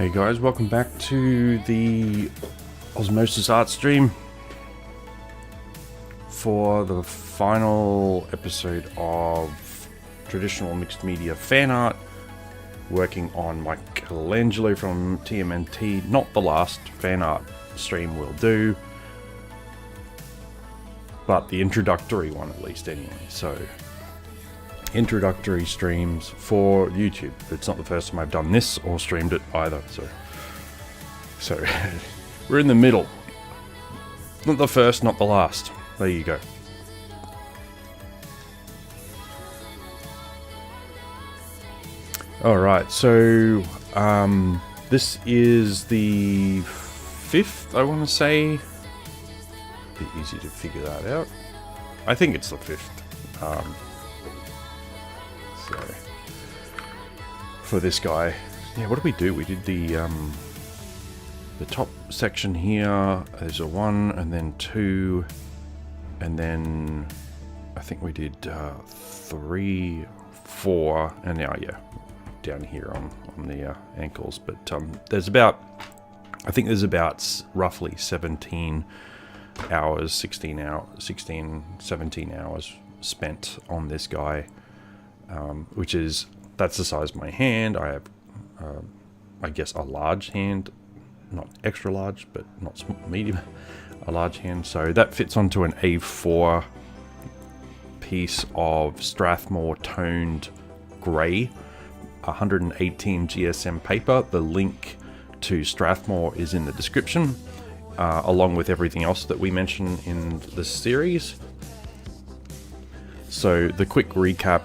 Hey guys, welcome back to the Osmosis art stream for the final episode of traditional mixed media fan art, working on Michelangelo from TMNT. Not the last fan art stream we'll do, but the introductory one at least anyway. So introductory streams for YouTube. It's not the first time I've done this or streamed it either, so we're in the middle. Not the first, not the last. There you go. Alright, so this is the 5th, I want to say. Bit easy to figure that out. I think it's the 5th. So for this guy, yeah, what did we do? We did the top section here. There's a 1 and then 2, and then I think we did 3, 4, and now down here on the ankles. But there's about, I think there's about roughly 17 hours, 16, 17 hours spent on this guy. Which is, that's the size of my hand. I have, I guess, a large hand, not extra large, but not medium, a large hand. So that fits onto an A4 piece of Strathmore toned grey, 118 GSM paper. The link to Strathmore is in the description, along with everything else that we mention in this series. So the quick recap,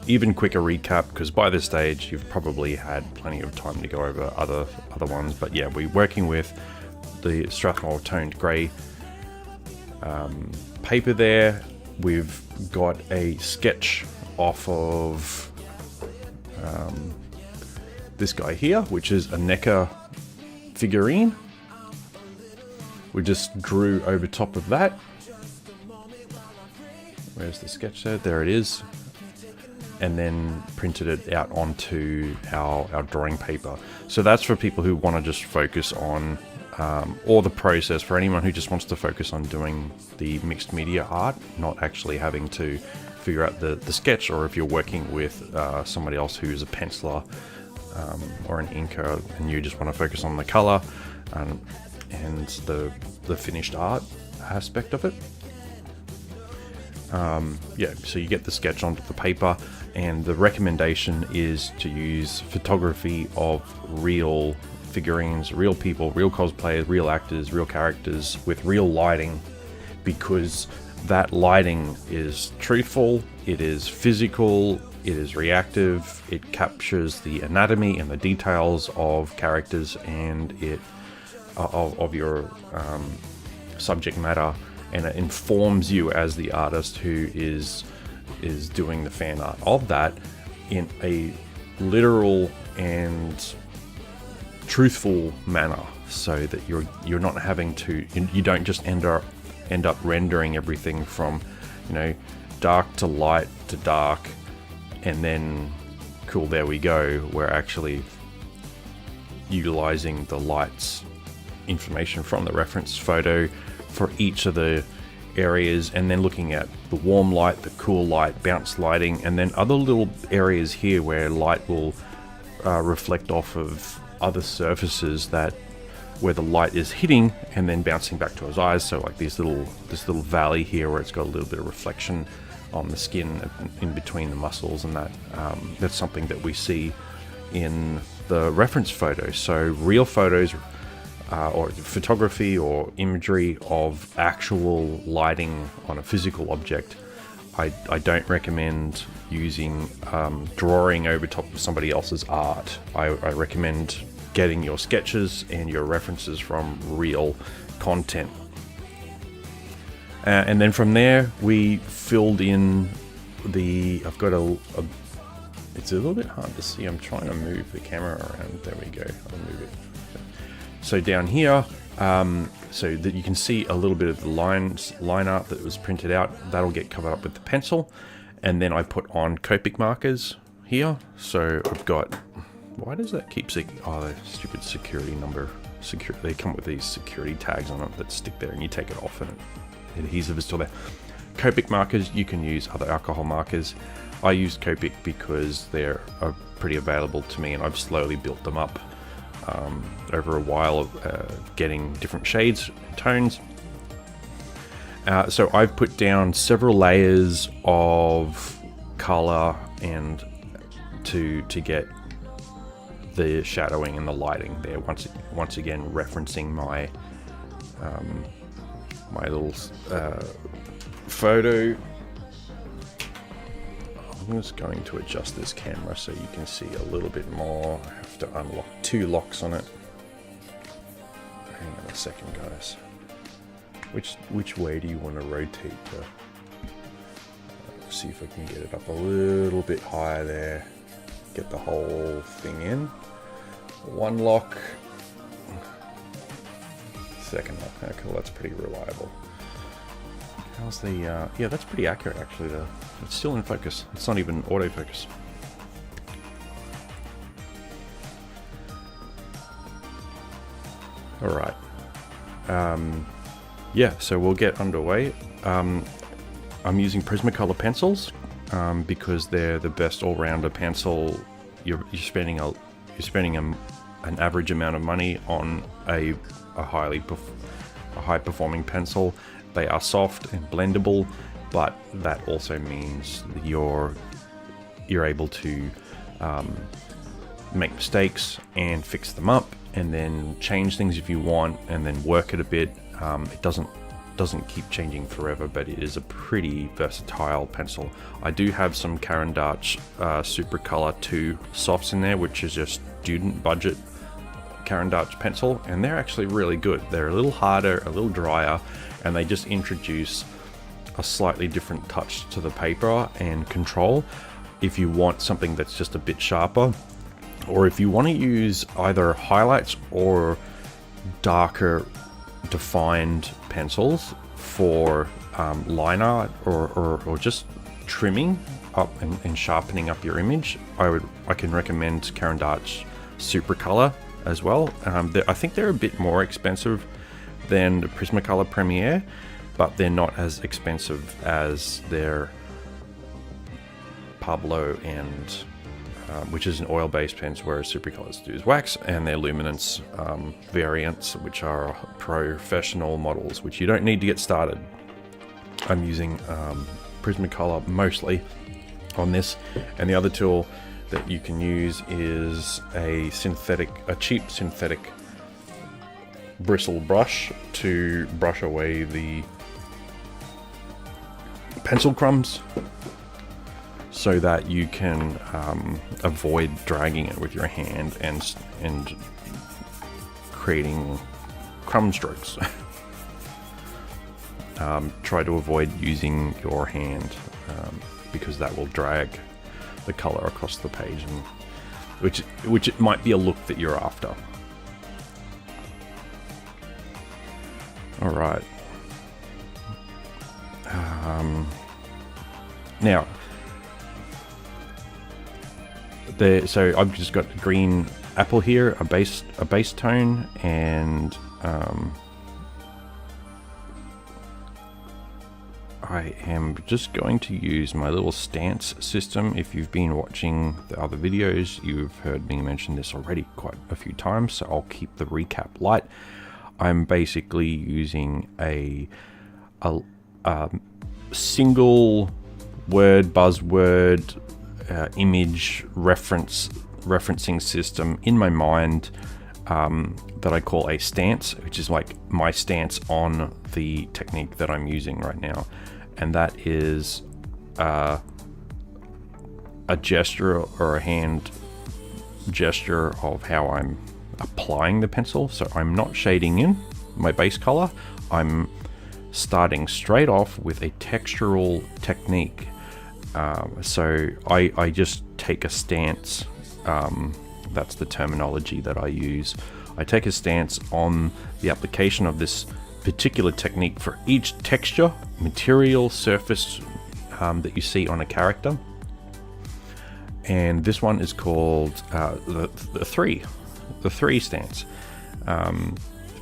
even quicker recap, because by this stage you've probably had plenty of time to go over other ones, but yeah, we're working with the Strathmore toned grey paper there. We've got a sketch off of this guy here, which is a NECA figurine. We just drew over top of that. Where's the sketch there? There it is. And then printed it out onto our drawing paper. So that's for people who want to just focus on, or the process, for anyone who just wants to focus on doing the mixed media art, not actually having to figure out the sketch, or if you're working with somebody else who's a penciler or an inker, and you just want to focus on the color and the finished art aspect of it. Yeah, so you get the sketch onto the paper, and the recommendation is to use photography of real figurines, real people, real cosplayers, real actors, real characters with real lighting, because that lighting is truthful, it is physical, it is reactive, it captures the anatomy and the details of characters and of your subject matter, and it informs you as the artist who is doing the fan art of that in a literal and truthful manner, so that you're not having to, you don't just end up rendering everything from, dark to light to dark, and then cool, there we go. We're actually utilizing the lights information from the reference photo for each of the areas, and then looking at the warm light, the cool light, bounce lighting, and then other little areas here where light will reflect off of other surfaces where the light is hitting and then bouncing back to his eyes. So like this little valley here where it's got a little bit of reflection on the skin in between the muscles, and that's something that we see in the reference photo. So real photos, or photography or imagery of actual lighting on a physical object, I don't recommend using drawing over top of somebody else's art. I recommend getting your sketches and your references from real content. And then from there, we filled in I've got it's a little bit hard to see. I'm trying to move the camera around. There we go. I'll move it. So down here, so that you can see a little bit of the line art that was printed out, that'll get covered up with the pencil. And then I put on Copic markers here. So I've got Why does that keep saying, oh, the stupid security number. They come with these security tags on it that stick there, and you take it off and the adhesive is still there. Copic markers, you can use other alcohol markers. I use Copic because they're pretty available to me, and I've slowly built them up over a while of getting different shades and tones. So I've put down several layers of color and to get the shadowing and the lighting there. Once again, referencing my my little photo. I'm just going to adjust this camera so you can see a little bit more. I have to unlock 2 locks on it. Hang on a second, guys. Which way do you want to rotate the... Let's see if I can get it up a little bit higher there. Get the whole thing in. 1 lock. 2nd lock. Okay, well, that's pretty reliable. How's the... yeah, that's pretty accurate, actually. It's still in focus. It's not even autofocus. Alright. Yeah, so we'll get underway. I'm using Prismacolor pencils because they're the best all-rounder pencil. You're spending an average amount of money on a high-performing pencil. They are soft and blendable, but that also means you're able to make mistakes and fix them up, and then change things if you want, and then work it a bit. It doesn't keep changing forever, but it is a pretty versatile pencil. I do have some Caran d'Ache Supercolor 2 softs in there, which is just student budget Caran d'Ache pencil, and they're actually really good. They're a little harder, a little drier, and they just introduce a slightly different touch to the paper and control. If you want something that's just a bit sharper, or if you want to use either highlights or darker defined pencils for line art or just trimming up and sharpening up your image, I can recommend Caran d'Ache Supercolor as well. I think they're a bit more expensive than the Prismacolor Premier, but they're not as expensive as their Pablo and which is an oil-based pens, whereas Supercolors do is wax, and their Luminance variants, which are professional models, which you don't need to get started. I'm using Prismacolor mostly on this, and the other tool that you can use is a cheap synthetic bristle brush to brush away the pencil crumbs, so that you can avoid dragging it with your hand and creating crumb strokes. Try to avoid using your hand because that will drag the color across the page, and which it might be a look that you're after. All right. Now, so I've just got green apple here, a base tone, and I am just going to use my little stance system. If you've been watching the other videos, you've heard me mention this already quite a few times, so I'll keep the recap light. I'm basically using a single word, buzzword, image referencing system in my mind that I call a stance, which is like my stance on the technique that I'm using right now, and that is a gesture or a hand gesture of how I'm applying the pencil. So I'm not shading in my base color, I'm starting straight off with a textural technique. So I just take a stance, that's the terminology that I use. I take a stance on the application of this particular technique for each texture, material, surface that you see on a character. and this one is called the three stance.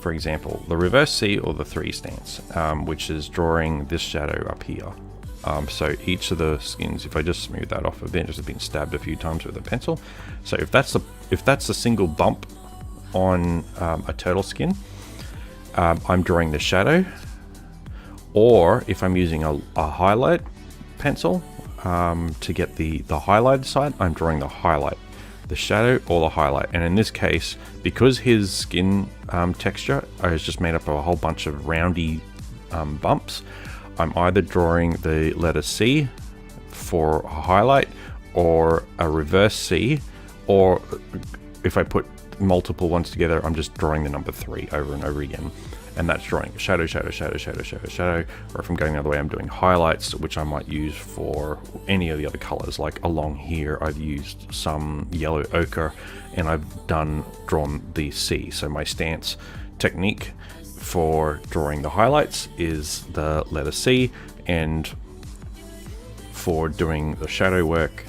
For example, the reverse C or the 3 stance, which is drawing this shadow up here. So each of the skins, if I just smooth that off a bit, just been stabbed a few times with a pencil. So if that's a single bump on a turtle skin, I'm drawing the shadow. Or if I'm using a highlight pencil to get the highlighted side, I'm drawing the highlight, the shadow or the highlight. And in this case, because his skin texture is just made up of a whole bunch of roundy bumps, I'm either drawing the letter C for a highlight or a reverse C, or if I put multiple ones together, I'm just drawing the number 3 over and over again. And that's drawing shadow, shadow, shadow, shadow, shadow, shadow. Or if I'm going the other way, I'm doing highlights, which I might use for any of the other colors. Like along here, I've used some yellow ochre, and I've drawn the C. So my stance technique for drawing the highlights is the letter C, and for doing the shadow work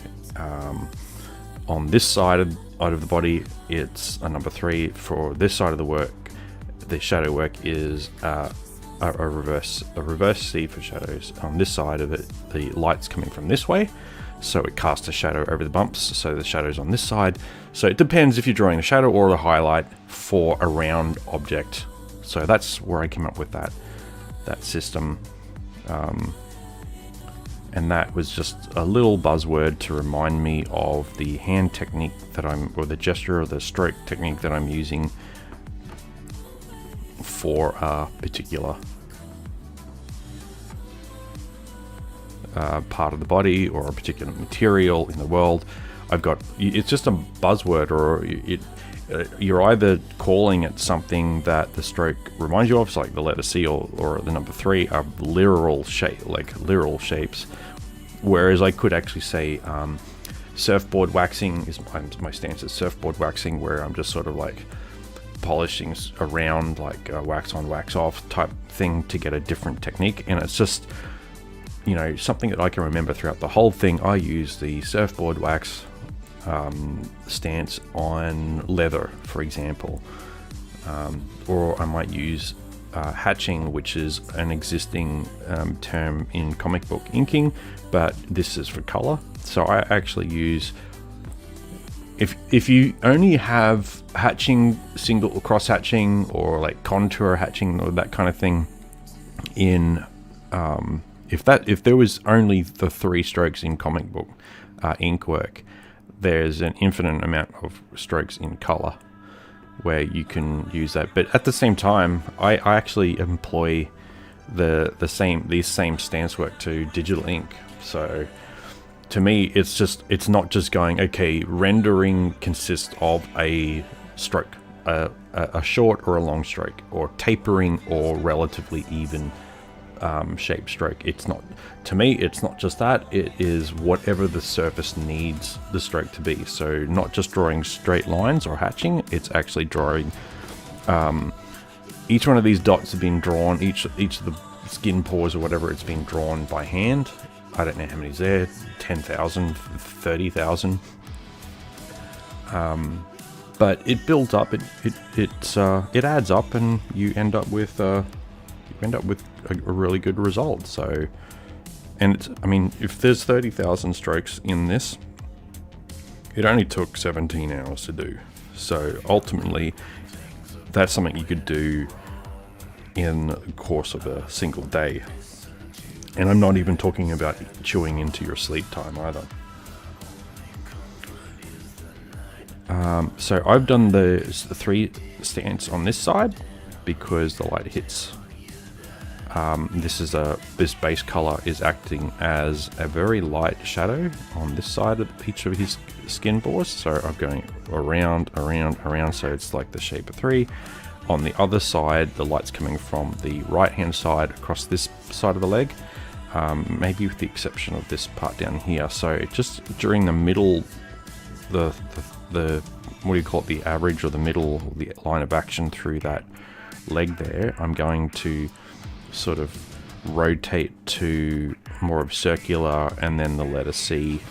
on this side of the body, it's a number 3. For this side of the work, the shadow work is a reverse C for shadows. On this side of it, the light's coming from this way, so it casts a shadow over the bumps, so the shadow's on this side. So it depends if you're drawing a shadow or a highlight for a round object. So that's where I came up with that system. And that was just a little buzzword to remind me of the hand technique or the gesture or the stroke technique that I'm using for a particular part of the body or a particular material in the world. It's just a buzzword, or you're either calling it something that the stroke reminds you of, so like the letter C or the number 3 are literal shapes, whereas I could actually say surfboard waxing is my stance is surfboard waxing, where I'm just sort of like polishing around, like a wax on wax off type thing to get a different technique. And it's just, something that I can remember throughout the whole thing. I use the surfboard wax stance on leather, for example, or I might use hatching, which is an existing term in comic book inking, but this is for color. So I actually use, if you only have hatching, single or cross hatching, or like contour hatching or that kind of thing in if there was only the 3 strokes in comic book ink work, there's an infinite amount of strokes in color where you can use that. But at the same time, I actually employ these same stance work to digital ink. So to me, it's not just going, okay, rendering consists of a stroke, a short or a long stroke, or tapering or relatively even shape stroke. It's not, to me, it's not just that. It is whatever the surface needs the stroke to be. So not just drawing straight lines or hatching, it's actually drawing each one of these dots have been drawn, each of the skin pores or whatever, it's been drawn by hand. I don't know how many's there, 10,000, 30,000. But it builds up, it adds up, and you end up with a really good result. So, and if there's 30,000 strokes in this, it only took 17 hours to do. So ultimately, that's something you could do in the course of a single day. And I'm not even talking about chewing into your sleep time either. So I've done the 3 stance on this side because the light hits. This base color is acting as a very light shadow on this side of each of his skin pores. So I'm going around, so it's like the shape of 3. On the other side, the light's coming from the right hand side across this side of the leg, maybe with the exception of this part down here. So just during the middle, the what do you call it, the average or the middle, the line of action through that leg there, I'm going to sort of rotate to more of circular, and then the letter C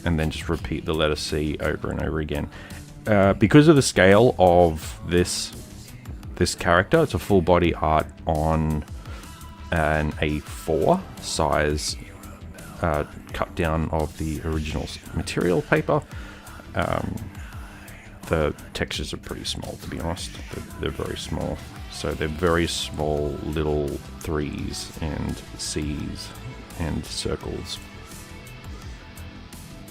and then just repeat the letter C over and over again. Because of the scale of this character, it's a full body art on an A4 size cut down of the original material paper. The textures are pretty small, to be honest. They're very small. So they're very small little 3s and C's and circles.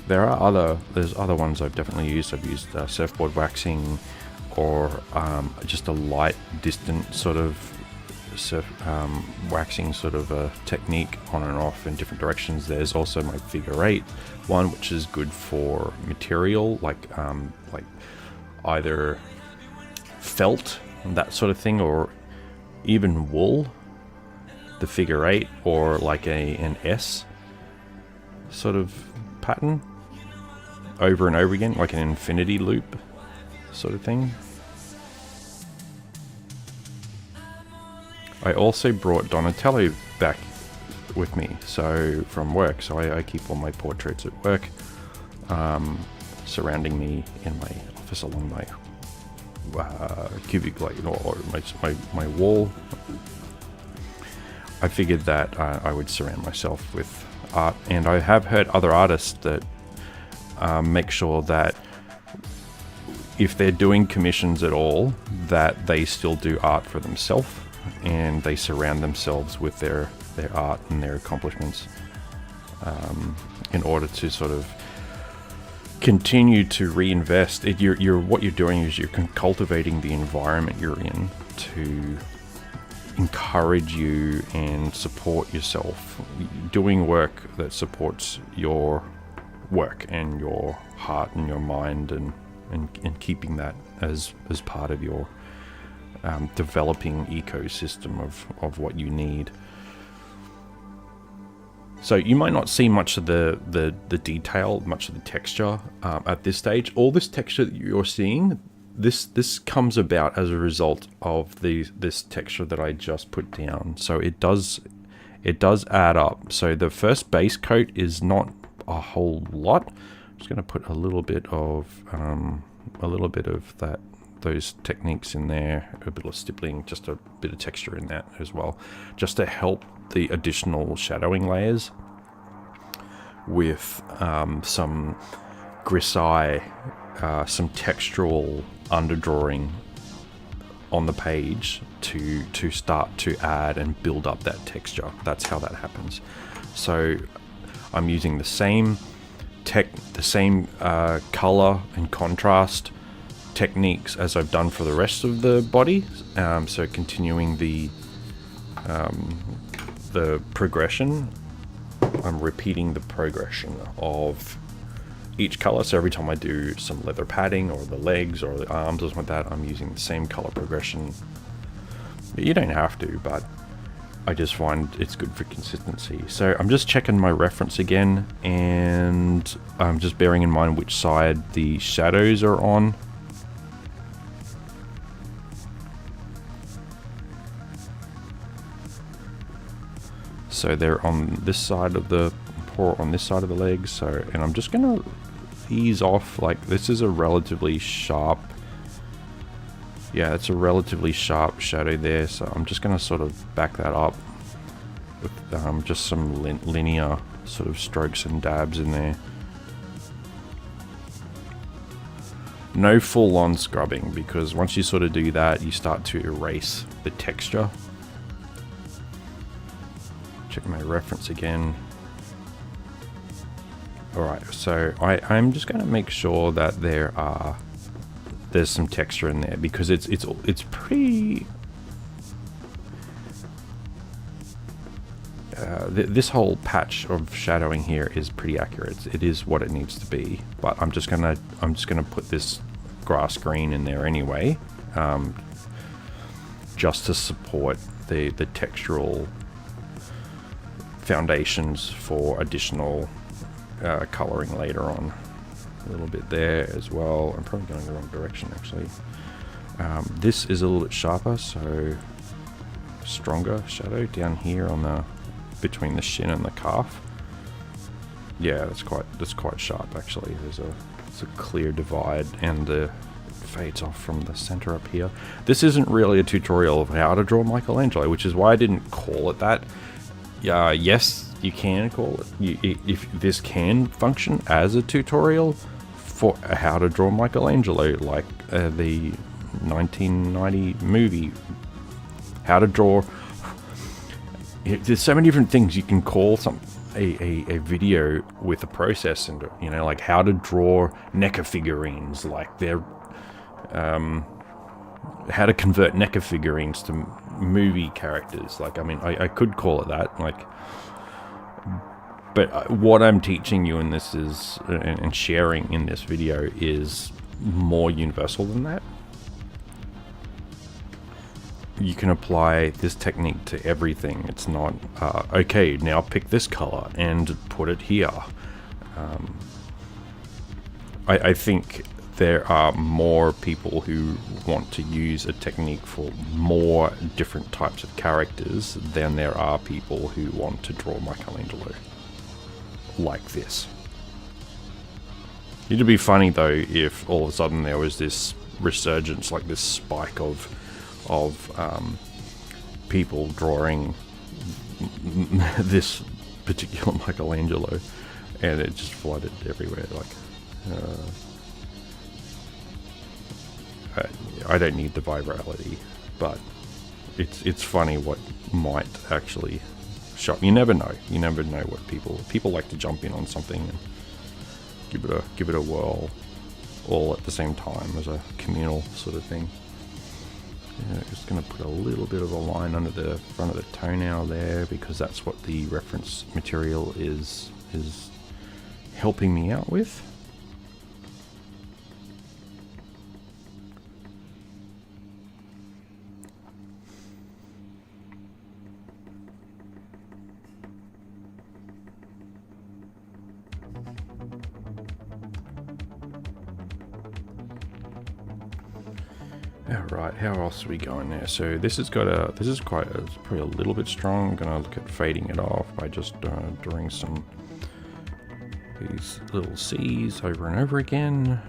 There's other ones I've definitely used. I've used surfboard waxing, or just a light distant sort of waxing sort of a technique on and off in different directions. There's also my figure 8 one, which is good for material like either felt, that sort of thing, or even wool, the figure 8, or like an S sort of pattern over and over again, like an infinity loop sort of thing. I also brought Donatello back with me, so from work, so I keep all my portraits at work, surrounding me in my office along my cubic, or my wall. I figured that I would surround myself with art, and I have heard other artists that make sure that if they're doing commissions at all, that they still do art for themselves, and they surround themselves with their art and their accomplishments, in order to sort of continue to reinvest. What you're doing is you're cultivating the environment you're in to encourage you and support yourself, doing work that supports your work and your heart and your mind, and keeping that as part of your developing ecosystem of what you need. So you might not see much of the detail, much of the texture at this stage. All this texture that you're seeing, this comes about as a result of this texture that I just put down. So it does add up. So the first base coat is not a whole lot. I'm just going to put a little bit of those techniques in there, a bit of stippling, just a bit of texture in that as well, just to help the additional shadowing layers with some grisaille, some textural underdrawing on the page to start to add and build up that texture. That's how that happens. So I'm using the same color and contrast techniques as I've done for the rest of the body. So continuing the progression, I'm repeating the progression of each color. So every time I do some leather padding or the legs or the arms or something like that, I'm using the same color progression. You don't have to, but I just find it's good for consistency. So I'm just checking my reference again, and I'm just bearing in mind which side the shadows are on. So they're on this side of the paw, on this side of the leg. So, and I'm just gonna ease off. Like, this is a relatively sharp, yeah, it's a relatively sharp shadow there. So I'm just gonna sort of back that up with just some linear sort of strokes and dabs in there. No full-on scrubbing, because once you sort of do that, you start to erase the texture. Check my reference again. Alright, so I'm just going to make sure that there's some texture in there, because it's pretty... this whole patch of shadowing here is pretty accurate. It is what it needs to be, but I'm just gonna put this grass green in there anyway, just to support the textural foundations for additional coloring later on. A little bit there as well. I'm probably going the wrong direction actually. This is a little bit sharper, so stronger shadow down here on the between the shin and the calf. Yeah, that's quite sharp actually. There's a clear divide, and it fades off from the center up here. This isn't really a tutorial of how to draw Michelangelo, which is why I didn't call it that. Yes, you can call it. If this can function as a tutorial for how to draw Michelangelo, like the 1990 movie, how to draw. There's so many different things you can call a video with a process, and like how to draw NECA figurines, like they're how to convert NECA figurines to movie characters. Like, I mean, I could call it that, like, but what I'm teaching you in this is, and sharing in this video, is more universal than that. You can apply this technique to everything. It's not, okay, now pick this color and put it here. I think there are more people who want to use a technique for more different types of characters than there are people who want to draw Michelangelo like this. It'd be funny though if all of a sudden there was this resurgence, like this spike of people drawing this particular Michelangelo, and it just flooded everywhere. Like, I don't need the virality, but it's funny what might actually show. You never know. You never know what people like to jump in on something and give it a whirl, all at the same time, as a communal sort of thing. Yeah, just going to put a little bit of a line under the front of the toenail there, because that's what the reference material is helping me out with. Alright, how else are we going there? So this is probably a little bit strong. I'm going to look at fading it off by just drawing some these little C's over and over again.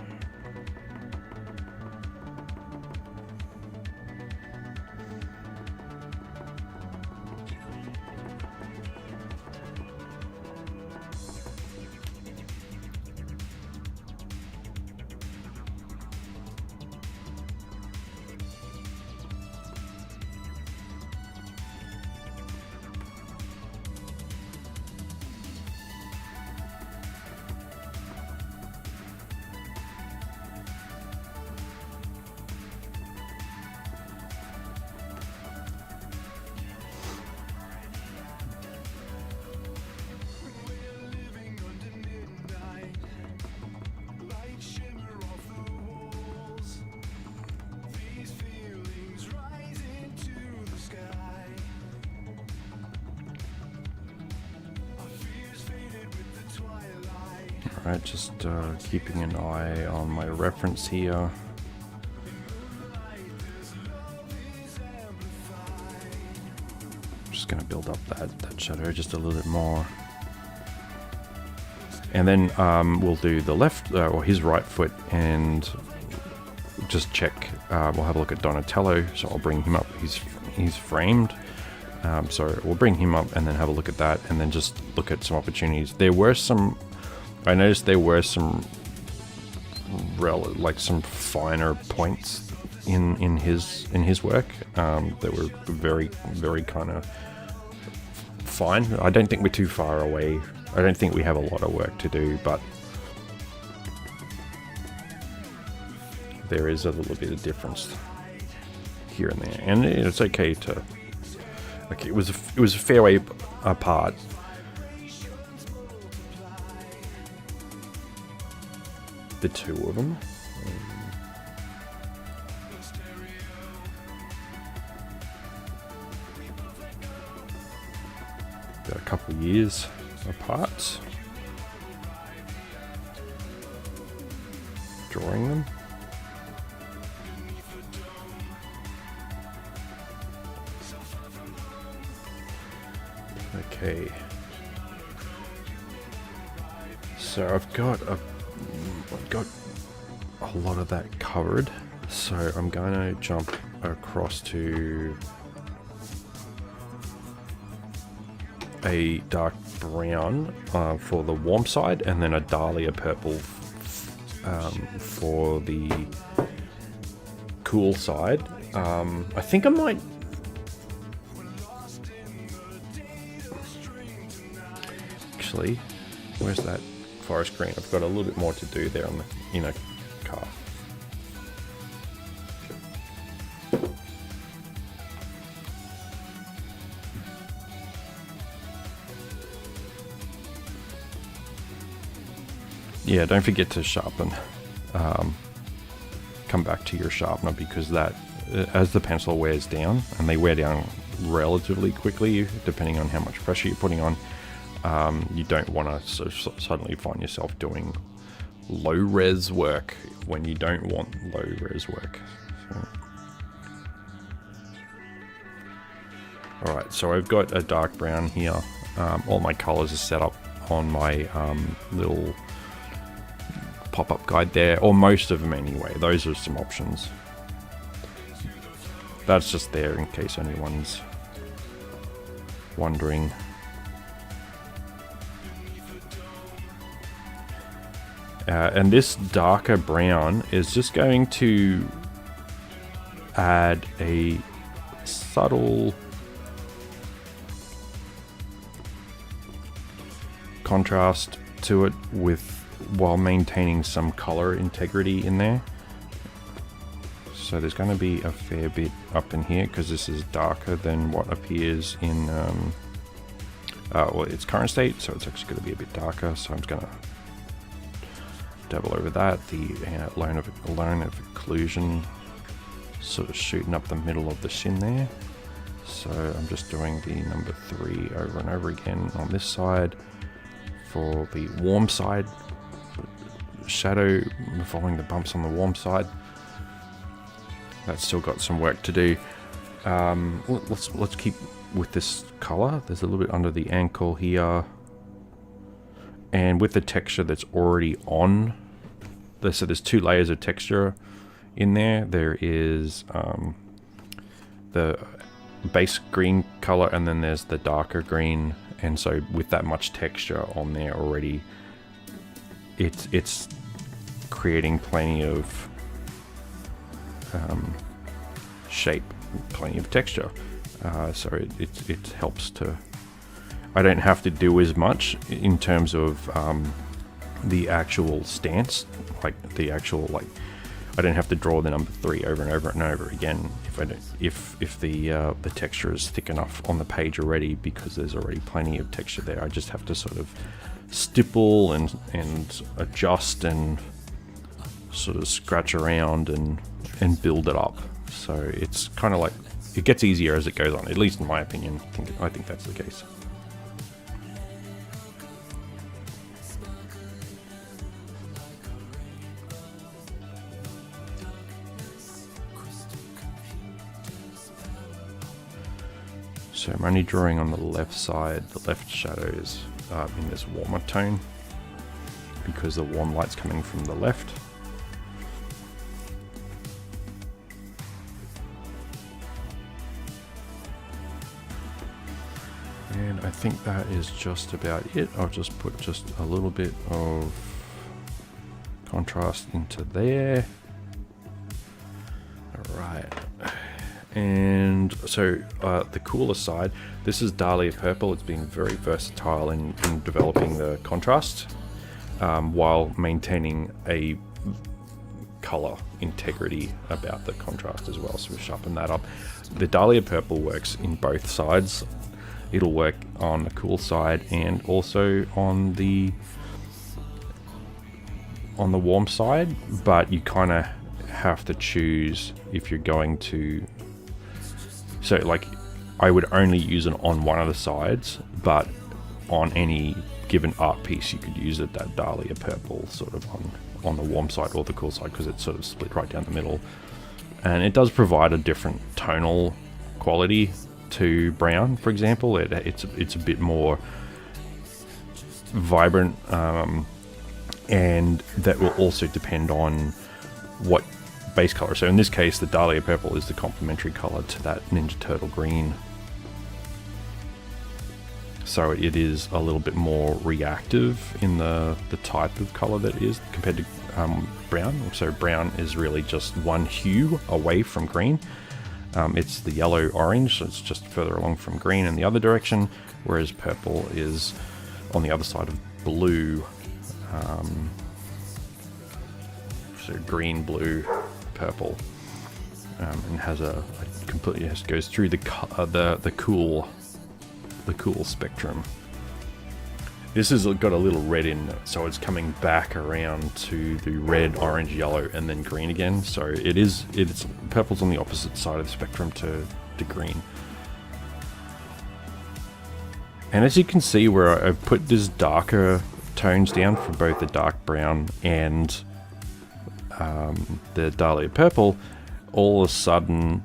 Alright, just keeping an eye on my reference here. Just going to build up that shadow just a little bit more. And then we'll do the left, or his right foot, and just check. We'll have a look at Donatello, so I'll bring him up. He's framed. So we'll bring him up and then have a look at that, and then just look at some opportunities. I noticed there were some some finer points in his work that were very, very kind of fine. I don't think we're too far away. I don't think we have a lot of work to do, but there is a little bit of difference here and there, and it's okay to. Like, it was a fair way apart. The two of them. They're a couple of years apart. Drawing them. Okay. So I've got a lot of that covered. So I'm going to jump across to a dark brown for the warm side, and then a dahlia purple for the cool side. I think I might actually, where's that forest green? I've got a little bit more to do there on the inner car. Yeah, don't forget to sharpen. Come back to your sharpener, because that, as the pencil wears down, and they wear down relatively quickly depending on how much pressure you're putting on, you don't want to suddenly find yourself doing low res work when you don't want low res work. Alright, so I've got a dark brown here. All my colors are set up on my little pop-up guide there, or most of them anyway. Those are some options. That's just there in case anyone's wondering. And this darker brown is just going to add a subtle contrast to it while maintaining some color integrity in there. So there's going to be a fair bit up in here because this is darker than what appears in well, its current state, so it's actually going to be a bit darker. So I'm just going to dabble over that. The line of occlusion sort of shooting up the middle of the shin there. So I'm just doing the number 3 over and over again on this side. For the warm side, shadow, following the bumps on the warm side. That's still got some work to do. Let's keep with this color. There's a little bit under the ankle here, and with the texture that's already on. So there's 2 layers of texture in there. There is the base green color, and then there's the darker green. And so with that much texture on there already, it's creating plenty of shape, plenty of texture. So it helps to, I don't have to do as much in terms of the actual stance, like the actual, like, I don't have to draw the number 3 over and over and over again if the texture is thick enough on the page already, because there's already plenty of texture there. I just have to sort of stipple and adjust and sort of scratch around and build it up. So it's kind of like, it gets easier as it goes on, at least in my opinion. I think that's the case. So I'm only drawing on the left side. The left shadow is in this warmer tone because the warm light's coming from the left. And I think that is just about it. I'll just put just a little bit of contrast into there. All right. And so the cooler side, this is Dahlia Purple. It's been very versatile in developing the contrast while maintaining a color integrity about the contrast as well. So we sharpen that up. The Dahlia Purple works in both sides. It'll work on the cool side and also on the warm side, but you kind of have to choose if you're going to. So like, I would only use it on one of the sides, but on any given art piece you could use it, that Dahlia Purple sort of on the warm side or the cool side, because it's sort of split right down the middle. And it does provide a different tonal quality to brown, for example. It's a bit more vibrant and that will also depend on what base color. So in this case, the Dahlia purple is the complementary color to that Ninja Turtle green. So it is a little bit more reactive in the type of color that it is compared to brown. So brown is really just one hue away from green. It's the yellow orange, so it's just further along from green in the other direction, whereas purple is on the other side of blue. So green, blue, purple, and has a completely goes through the cool spectrum. This has got a little red in it, so it's coming back around to the red, orange, yellow, and then green again. So it's purple's on the opposite side of the spectrum to green. And as you can see, where I've put this darker tones down for both the dark brown and the Dahlia purple, all of a sudden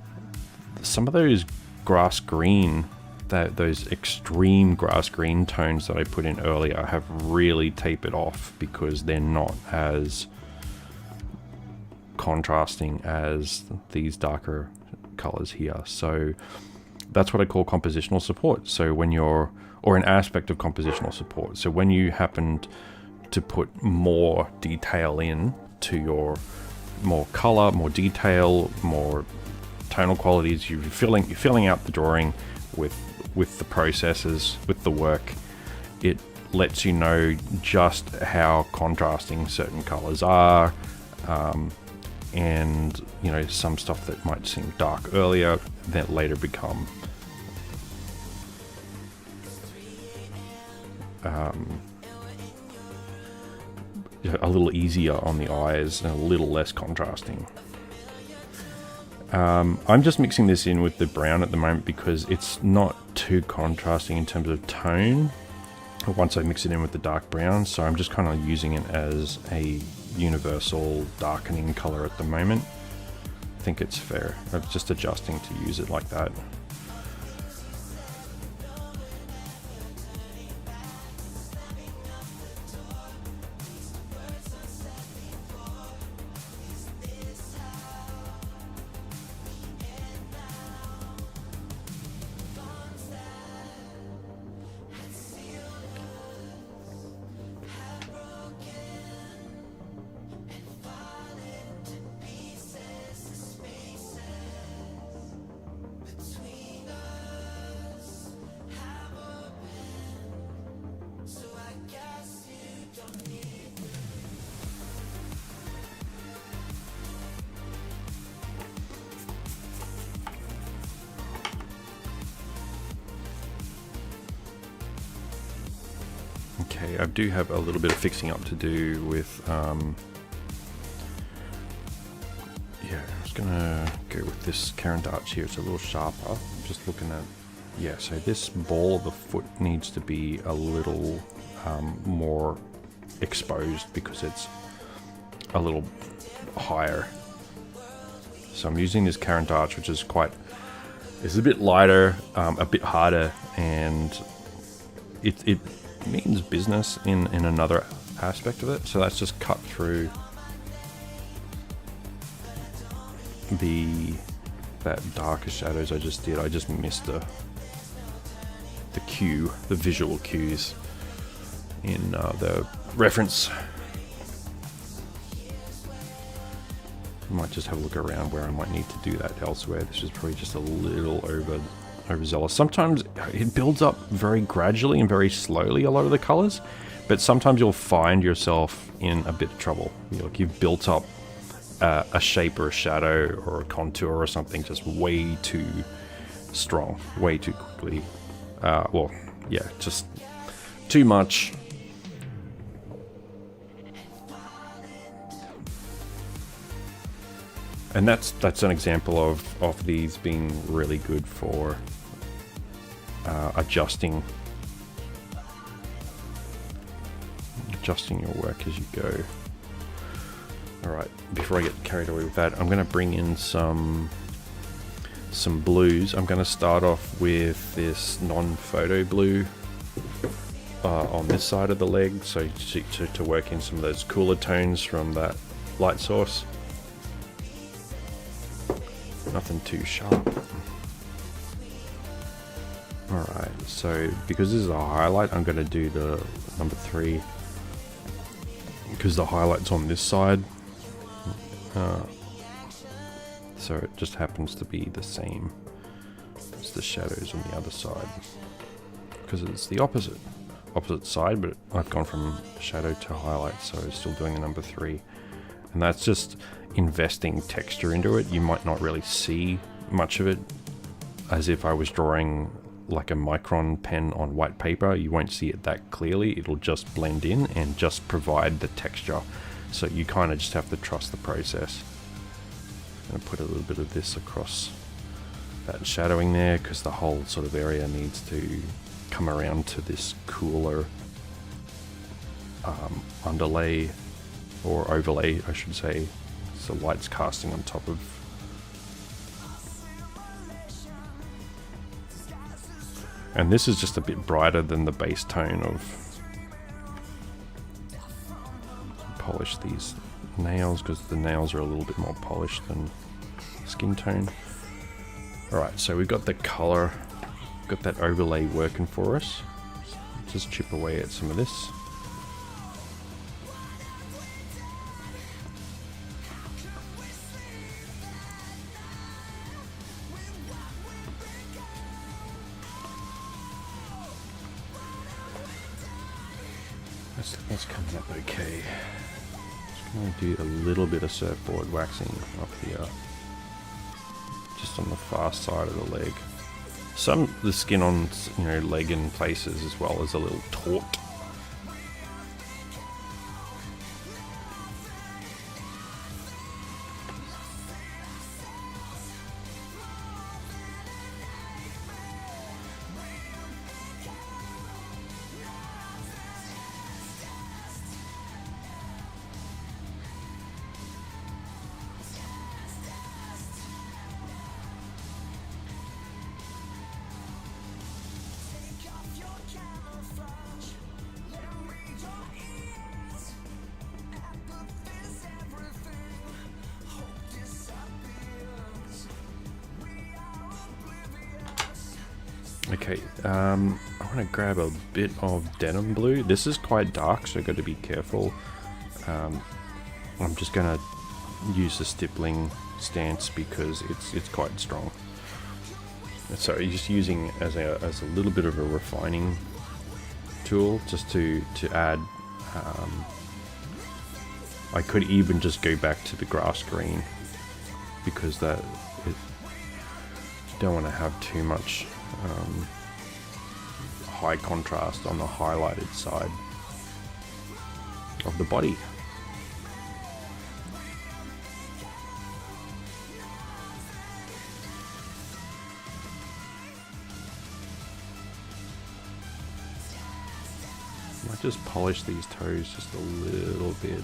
some of those grass green, those extreme grass green tones that I put in earlier have really tapered off because they're not as contrasting as these darker colors here. So that's what I call compositional support. So when you're, or an aspect of compositional support. So when you happen to put more detail in to your more color, more detail, more tonal qualities, you're filling out the drawing with the processes, with the work. It lets you know just how contrasting certain colors are, and you know, some stuff that might seem dark earlier that later become a little easier on the eyes and a little less contrasting. I'm just mixing this in with the brown at the moment because it's not too contrasting in terms of tone once I mix it in with the dark brown, so I'm just kind of using it as a universal darkening color at the moment. I think it's fair. I'm just adjusting to use it like that. Okay, I do have a little bit of fixing up to do with, yeah, I was gonna go with this Caran d'Ache here. It's a little sharper. I'm just looking at, yeah, so this ball of the foot needs to be a little more exposed because it's a little higher. So I'm using this Caran d'Ache, which is it's a bit lighter, a bit harder, and it means business in another aspect of it. So that's just cut through that darker shadows I just did. I just missed the cue, the visual cues in the reference. I might just have a look around where I might need to do that elsewhere. This is probably just a little overzealous. Sometimes it builds up very gradually and very slowly, a lot of the colors, but sometimes you'll find yourself in a bit of trouble. Like you've built up a shape or a shadow or a contour or something just way too strong, way too quickly. Well, yeah, just too much. And that's an example of these being really good for adjusting your work as you go. Alright, before I get carried away with that, I'm going to bring in some blues. I'm going to start off with this non-photo blue on this side of the leg, so to work in some of those cooler tones from that light source. Nothing too sharp. Alright, so because this is a highlight, I'm going to do the number 3 because the highlight's on this side. So it just happens to be the same as the shadows on the other side because it's the opposite side, but I've gone from shadow to highlight, so I'm still doing the number 3. And that's just investing texture into it. You might not really see much of it, as if I was drawing like a micron pen on white paper. You won't see it that clearly. It'll just blend in and just provide the texture. So you kind of just have to trust the process. I'm going to put a little bit of this across that shadowing there because the whole sort of area needs to come around to this cooler underlay, or overlay I should say. So light's casting on top of. And this is just a bit brighter than the base tone of. Polish these nails because the nails are a little bit more polished than skin tone. Alright, so we've got the color, got that overlay working for us. Just chip away at some of this. That's coming up okay. Just going to do a little bit of surfboard waxing up here, just on the far side of the leg. The skin on, leg in places as well is a little taut. Okay, I want to grab a bit of denim blue. This is quite dark, so I've got to be careful. I'm just going to use the stippling stance because it's quite strong. So just using as a little bit of a refining tool just to add. I could even just go back to the grass green because you don't want to have too much high contrast on the highlighted side of the body. I might just polish these toes just a little bit.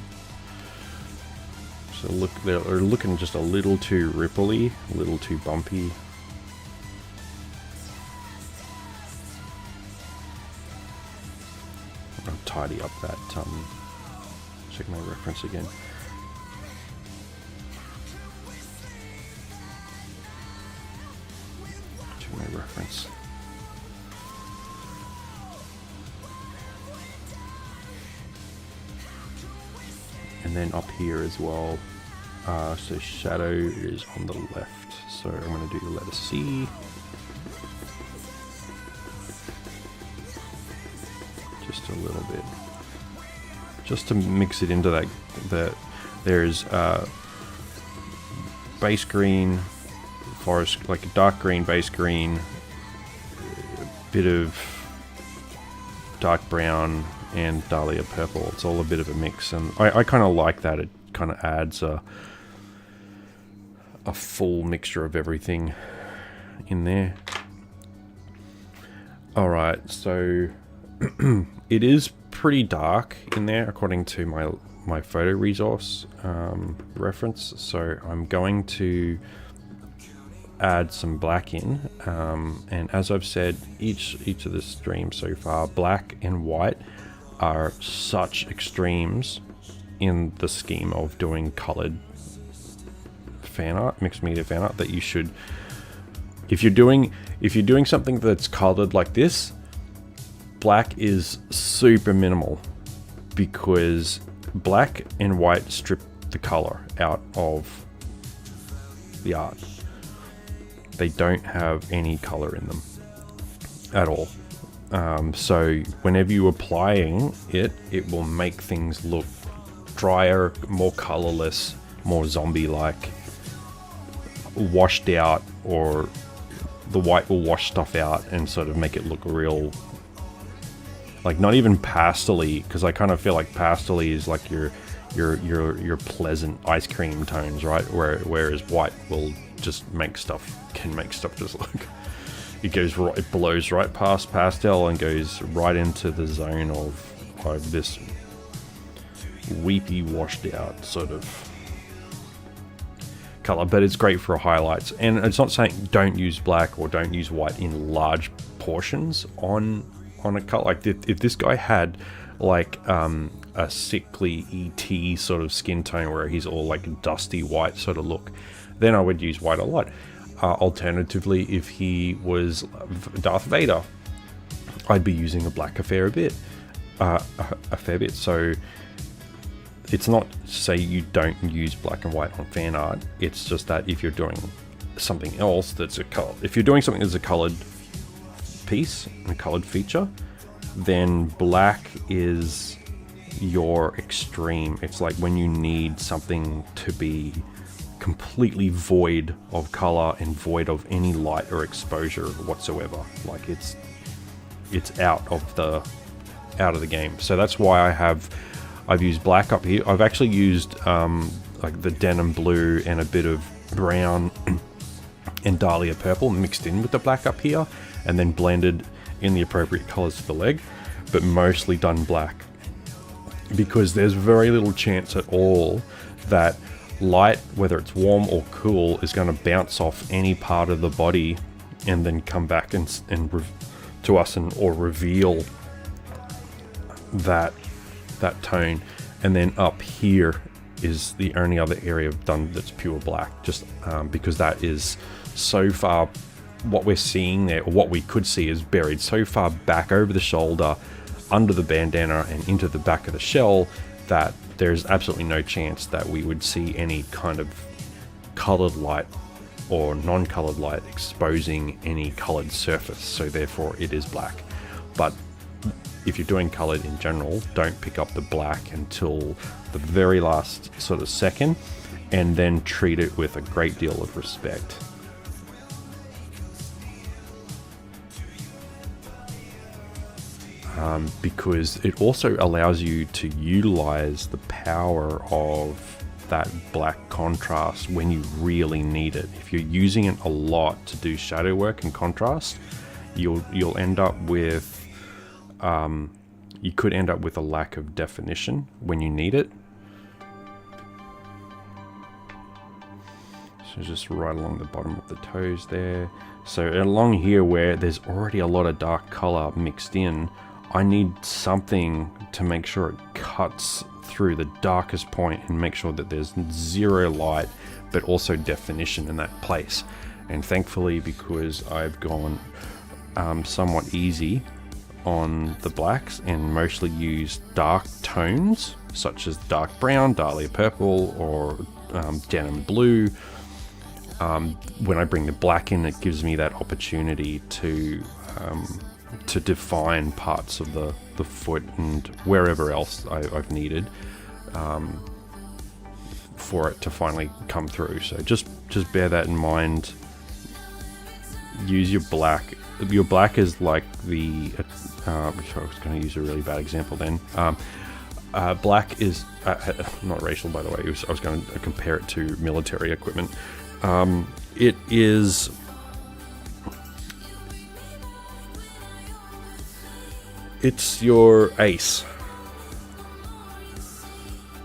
So they're looking just a little too ripply, a little too bumpy. I'll tidy up that, check my reference again. Check my reference. And then up here as well, so shadow is on the left, so I'm going to do the letter C. Just a little bit, just to mix it into that. There's base green, forest, like a dark green, base green, a bit of dark brown, and dahlia purple. It's all a bit of a mix, and I kind of like that. It kind of adds a full mixture of everything in there. Alright, so it is pretty dark in there according to my photo resource reference, so I'm going to add some black in, and as I've said, each of the streams so far, black and white are such extremes in the scheme of doing colored fan art, mixed media fan art, that you should, if you're doing something that's colored like this, black is super minimal, because black and white strip the color out of the art. They don't have any color in them at all. So whenever you're applying it, it will make things look drier, more colorless, more zombie-like, washed out, or the white will wash stuff out and sort of make it look real, like not even pastel-y, because I kind of feel like pastel-y is like your pleasant ice cream tones, right? Whereas white will just can make stuff just look, it blows right past pastel and goes right into the zone of this weepy, washed out sort of color. But it's great for highlights, and it's not saying don't use black or don't use white in large portions on a color. Like if this guy had like a sickly ET sort of skin tone where he's all like dusty white sort of look, then I would use white a lot. Alternatively, if he was Darth Vader, I'd be using a black a fair bit. So it's not to say you don't use black and white on fan art. It's just that if you're doing something else that's a color, if you're doing something that's a colored piece, a colored feature, then black is your extreme. It's like when you need something to be completely void of color and void of any light or exposure whatsoever. Like it's out of the game. So that's why I've used black up here. I've actually used like the denim blue and a bit of brown and dahlia purple mixed in with the black up here, and then blended in the appropriate colors for the leg, but mostly done black, because there's very little chance at all that light, whether it's warm or cool, is going to bounce off any part of the body and then come back to us or reveal that tone. And then up here is the only other area I've done that's pure black, just because that is so far, what we're seeing there, or what we could see, is buried so far back over the shoulder, under the bandana and into the back of the shell, that there's absolutely no chance that we would see any kind of colored light or non-colored light exposing any colored surface. So therefore it is black. But if you're doing colored in general, don't pick up the black until the very last sort of second, and then treat it with a great deal of respect. Because it also allows you to utilize the power of that black contrast when you really need it. If you're using it a lot to do shadow work and contrast, you'll end up with you could end up with a lack of definition when you need it. So just right along the bottom of the toes there. So along here where there's already a lot of dark color mixed in, I need something to make sure it cuts through the darkest point and make sure that there's zero light, but also definition in that place. And thankfully, because I've gone somewhat easy on the blacks and mostly used dark tones, such as dark brown, dahlia purple, or denim blue, when I bring the black in, it gives me that opportunity to define parts of the foot and wherever else I've needed for it to finally come through. So just bear that in mind. Use your black. Your black is like the I was going to use a really bad example then. Black is not racial, by the way. I was going to compare it to military equipment. It is it's your ace.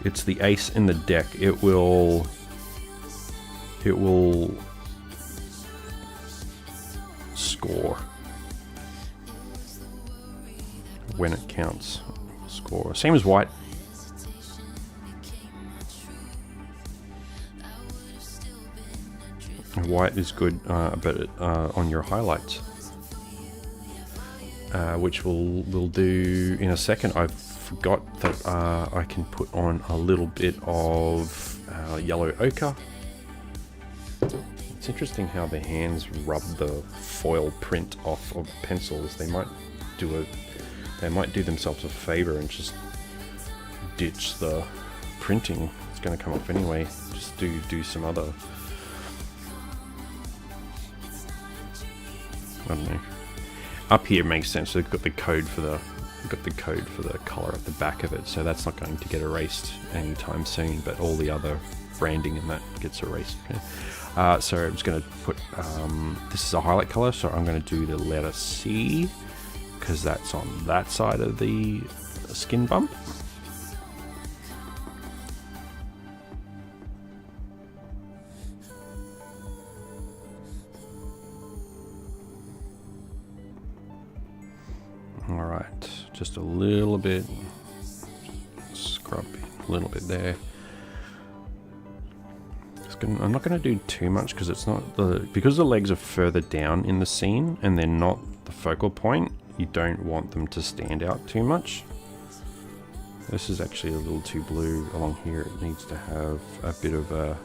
It's the ace in the deck. It will score when it counts. Score. Same as white. White is good, but on your highlights, which we'll do in a second. I forgot that I can put on a little bit of yellow ochre. It's interesting how the hands rub the foil print off of pencils. They might do themselves a favor and just ditch the printing. It's going to come off anyway. Just do some other. I don't know. Up here makes sense. They've got the code for the color at the back of it, so that's not going to get erased anytime soon. But all the other branding and that gets erased. Okay. So I'm just going to put. This is a highlight color, so I'm going to do the letter C because that's on that side of the skin bump. Alright, just a little bit, scrub a little bit there. I'm not going to do too much because it's not because the legs are further down in the scene and they're not the focal point. You don't want them to stand out too much. This is actually a little too blue along here. It needs to have a bit of a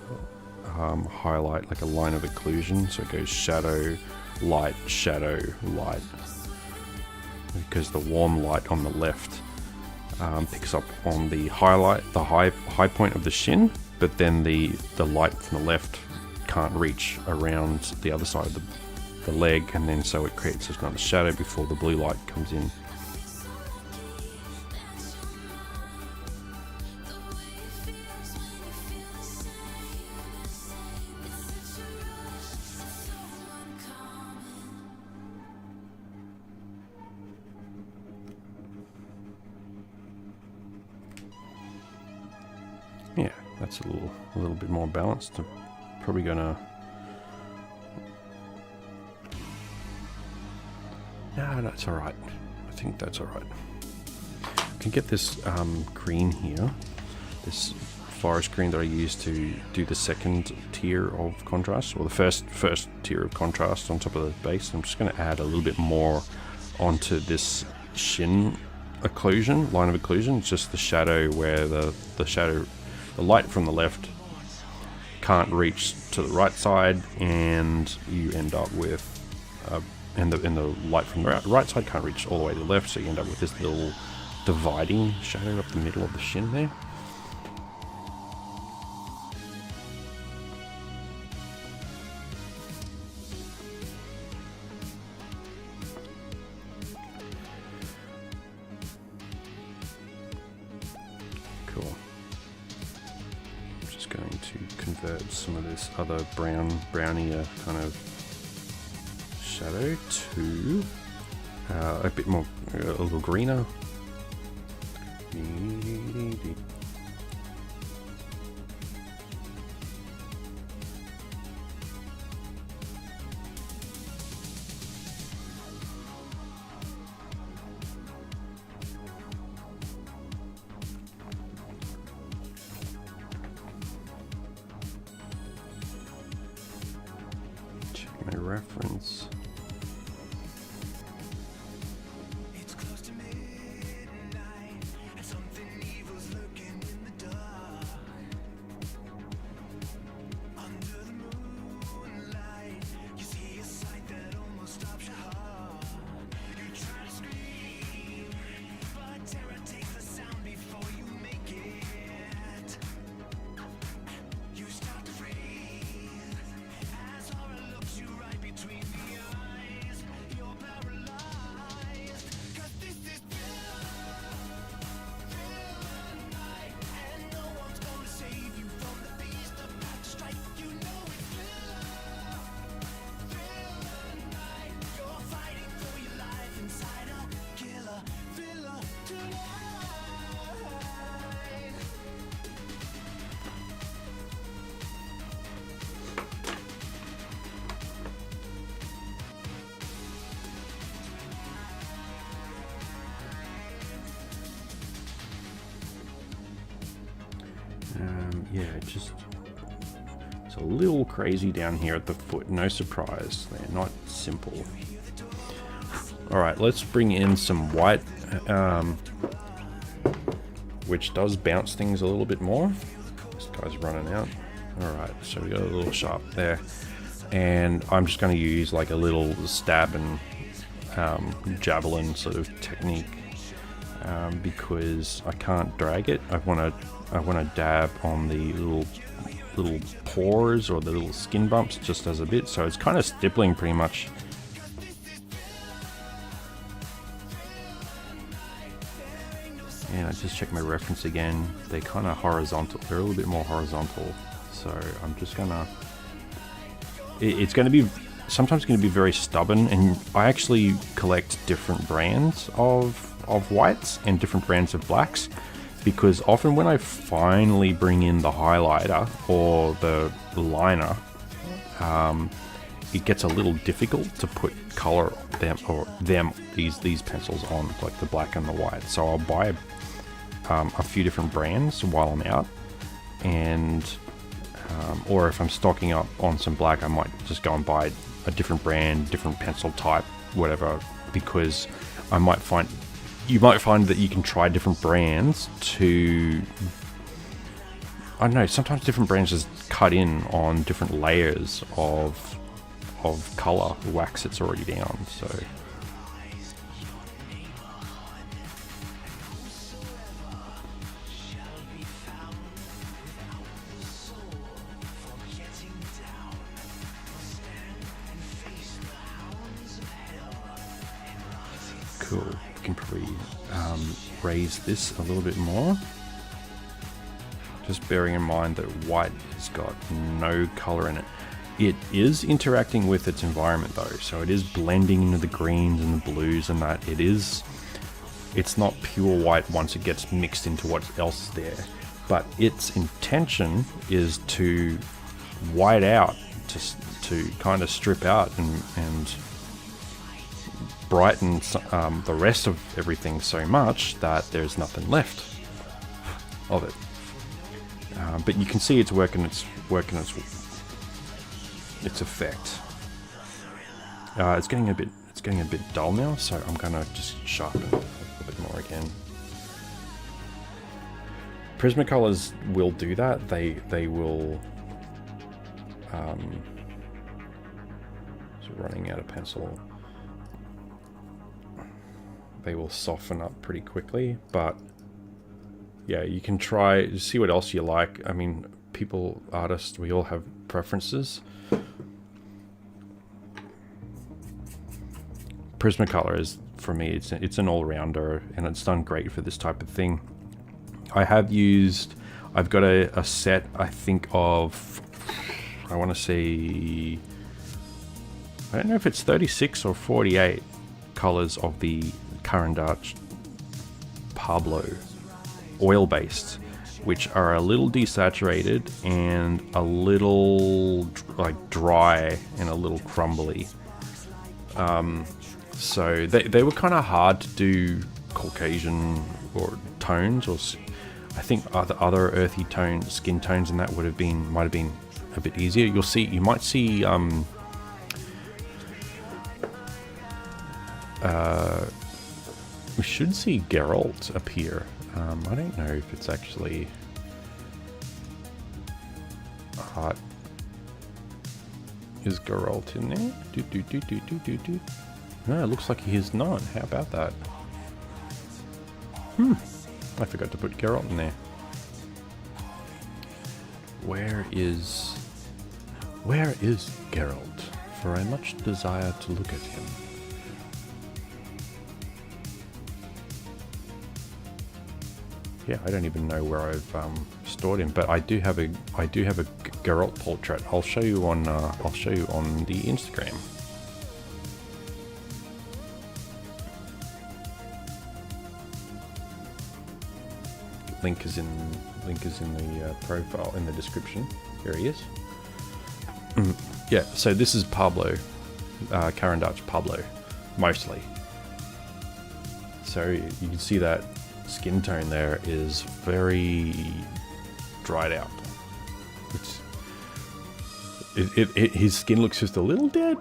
highlight, like a line of occlusion, so it goes shadow, light, because the warm light on the left picks up on the highlight, the high point of the shin, but then the light from the left can't reach around the other side of the leg, and then so it creates another shadow before the blue light comes in. Yeah, that's a little bit more balanced. I'm probably gonna. No, that's all right. I think that's all right. I can get this green here, this forest green that I used to do the second tier of contrast, or the first tier of contrast on top of the base. I'm just going to add a little bit more onto this shin occlusion, line of occlusion. It's just the shadow where the light from the left can't reach to the right side, and you end up with and the light from the right side can't reach all the way to the left, so you end up with this little dividing shadow up the middle of the shin there. Cool. I'm just going to convert some of this other brownier kind of shadow to a bit more, a little greener. Check my reference. Yeah, it's a little crazy down here at the foot. No surprise, they're not simple. All right, let's bring in some white, which does bounce things a little bit more. This guy's running out. All right, so we got a little sharp there, and I'm just going to use like a little stab and javelin sort of technique because I can't drag it. I want to dab on the little pores or the little skin bumps just as a bit, so it's kind of stippling pretty much. And I just checked my reference again. They're kind of horizontal. They're a little bit more horizontal. So I'm just gonna. It's going to be sometimes going to be very stubborn, and I actually collect different brands of whites and different brands of blacks, because often when I finally bring in the highlighter or the liner, it gets a little difficult to put color these pencils on, like the black and the white. So I'll buy a few different brands while I'm out, and or if I'm stocking up on some black, I might just go and buy a different brand, different pencil type, whatever, because you might find that you can try different brands to, I don't know, sometimes different brands just cut in on different layers of color wax that's already down. So cool. We can probably raise this a little bit more. Just bearing in mind that white has got no color in it. It is interacting with its environment though, so it is blending into the greens and the blues and that. It's not pure white once it gets mixed into what else is there, but its intention is to white out, to kind of strip out and brighten the rest of everything so much that there's nothing left of it. But you can see it's working its effect. It's getting a bit dull now, so I'm gonna just sharpen it a little bit more again. Prismacolors will do that. They will. So running out of pencil. They will soften up pretty quickly, but yeah, you can try to see what else you like. I mean, artists, we all have preferences. Prismacolor is, for me, it's an all-rounder, and it's done great for this type of thing. I've got a set, I think of, I want to say, I don't know if it's 36 or 48 colors of the Caran Pablo oil-based, which are a little desaturated and a little like dry and a little crumbly. So they were kind of hard to do Caucasian or tones, or I think other earthy skin tones, and that might have been a bit easier. You might see we should see Geralt appear. I don't know if it's actually art. Is Geralt in there? No, it looks like he is not. How about that? I forgot to put Geralt in there. Where is Geralt? For I much desire to look at him. Yeah, I don't even know where I've stored him, but I do have a Geralt portrait. I'll show you on the Instagram. Link is in the profile, in the description. Here he is. Yeah, so this is Pablo, Caran Pablo, mostly. So you can see that skin tone there is very dried out. His skin looks just a little dead.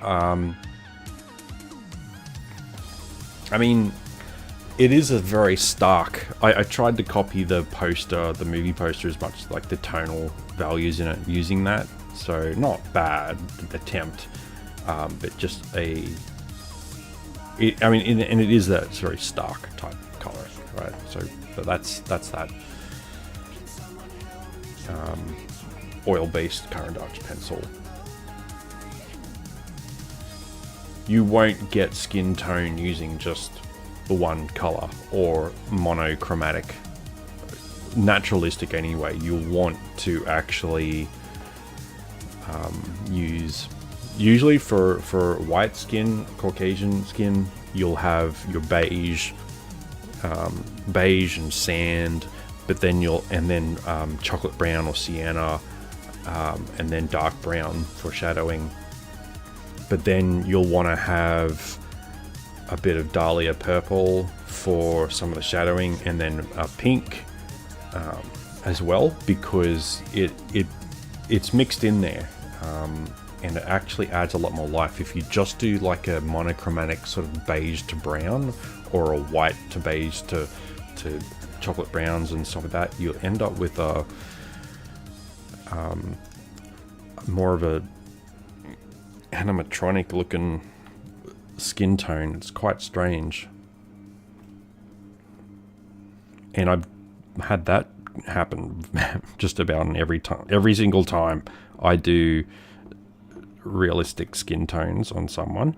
I mean, it is a very stark. I tried to copy the poster, the movie poster, as much like the tonal values in it, using that. So not bad attempt, but just a. I mean, and it is that it's very stark type color, right? So, but that's that oil-based current arch pencil. You won't get skin tone using just the one color or monochromatic, naturalistic anyway. You'll want to actually use, usually for white skin, Caucasian skin, you'll have your beige and sand, but then chocolate brown or sienna, and then dark brown for shadowing. But then you'll want to have a bit of dahlia purple for some of the shadowing, and then a pink as well, because it's mixed in there, and it actually adds a lot more life. If you just do like a monochromatic sort of beige to brown, or a white to beige to chocolate browns and stuff like that, you'll end up with a more of a animatronic looking skin tone. It's quite strange, and I've had that happen just about every single time I do realistic skin tones on someone.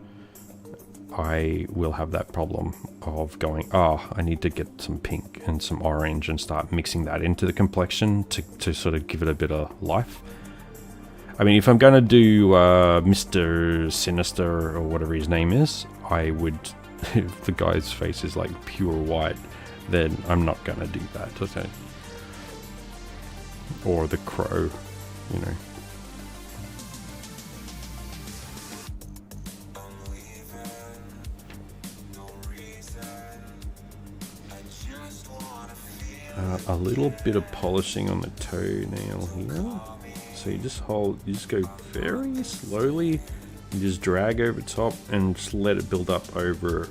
I will have that problem of going, I need to get some pink and some orange and start mixing that into the complexion to sort of give it a bit of life. I mean, if I'm going to do Mr. Sinister or whatever his name is, I would, if the guy's face is like pure white, then I'm not going to do that, okay? Or the Crow, you know. A little bit of polishing on the toenail here. So you just go very slowly, you just drag over top and just let it build up over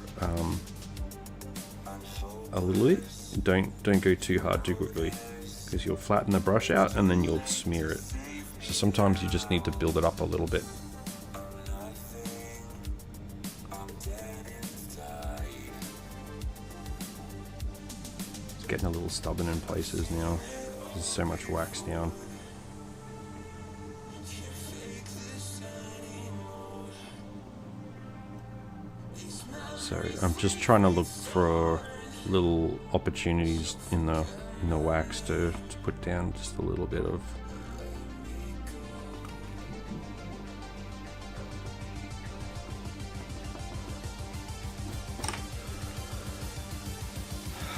a little bit. Don't go too hard too quickly, because you'll flatten the brush out and then you'll smear it. So sometimes you just need to build it up a little bit. It's getting a little stubborn in places now. There's so much wax down. So I'm just trying to look for little opportunities in the wax to put down just a little bit of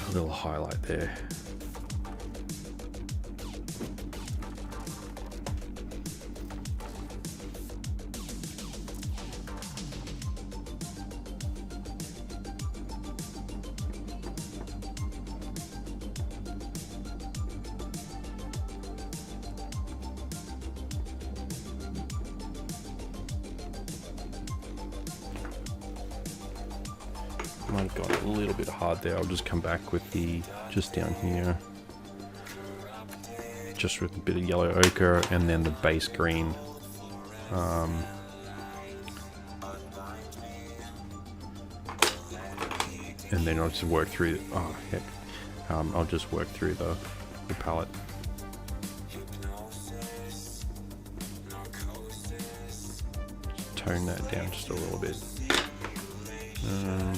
a little highlight there. Might have got a little bit hard there. I'll just come back with just down here, just with a bit of yellow ochre and then the base green. And then I'll just work through, I'll just work through the palette. Tone that down just a little bit.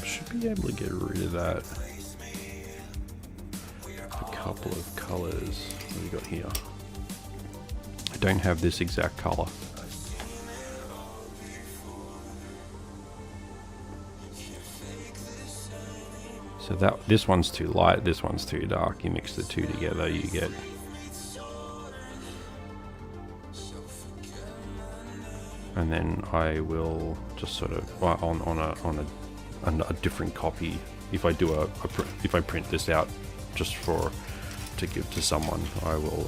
Should be able to get rid of that. A couple of colors. What have we got here? I don't have this exact color. So this one's too light, this one's too dark. You mix the two together, you get and then I will just sort of on a different copy. If I do if I print this out just for to give to someone, I will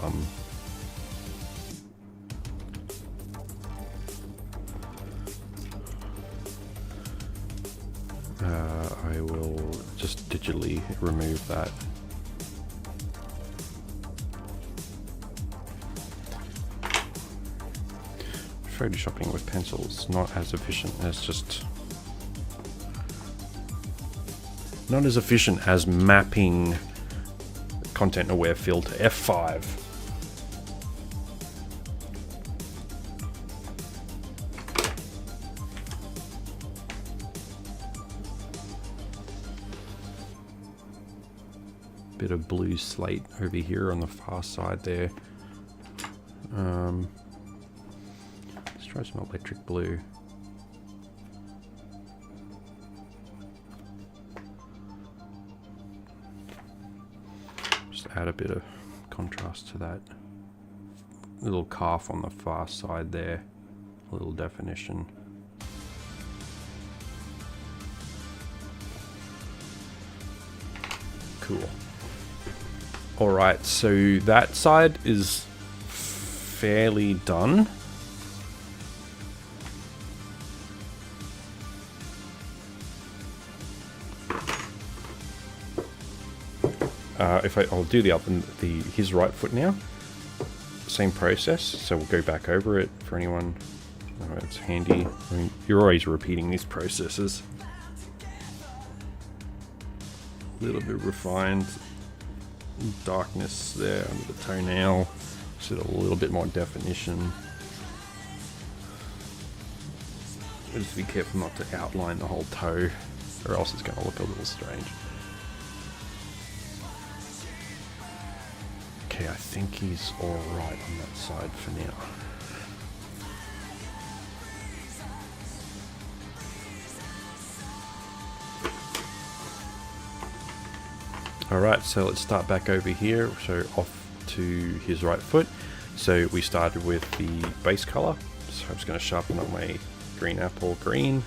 just digitally remove that. Photoshopping with pencils, not as efficient as not as efficient as mapping content aware fill to F5. Bit of blue slate over here on the far side there. Let's try some electric blue. Just add a bit of contrast to that little calf on the far side there. A little definition. Cool. Alright, so that side is fairly done. I'll do his right foot now. Same process, so we'll go back over it for anyone. Oh, it's handy. I mean, you're always repeating these processes. A little bit refined darkness there under the toenail, so a little bit more definition. Just be careful not to outline the whole toe, or else it's going to look a little strange. Okay, I think he's alright on that side for now. Alright, so let's start back over here. So off to his right foot. So we started with the base color. So I'm just going to sharpen up my green apple green.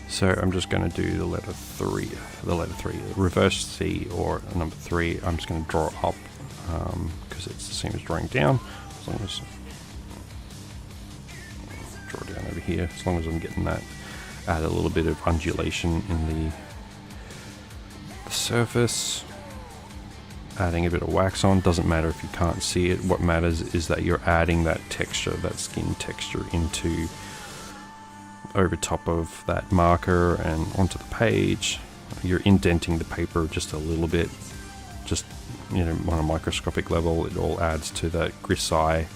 So I'm just going to do the letter 3, reverse C or number 3. I'm just going to draw up because it's the same as drawing down. As long as draw down over here, as long as I'm getting that, add a little bit of undulation in the surface. Adding a bit of wax on, doesn't matter if you can't see it. What matters is that you're adding that texture, that skin texture into over top of that marker and onto the page. You're indenting the paper just a little bit, just, you know, on a microscopic level. It all adds to that grisaille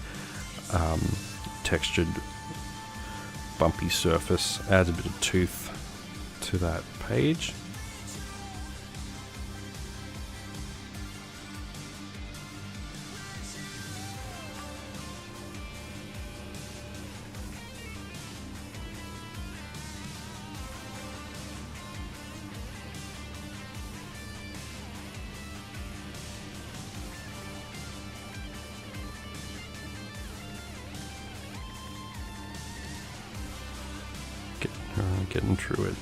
textured bumpy surface, adds a bit of tooth to that page. Getting through it.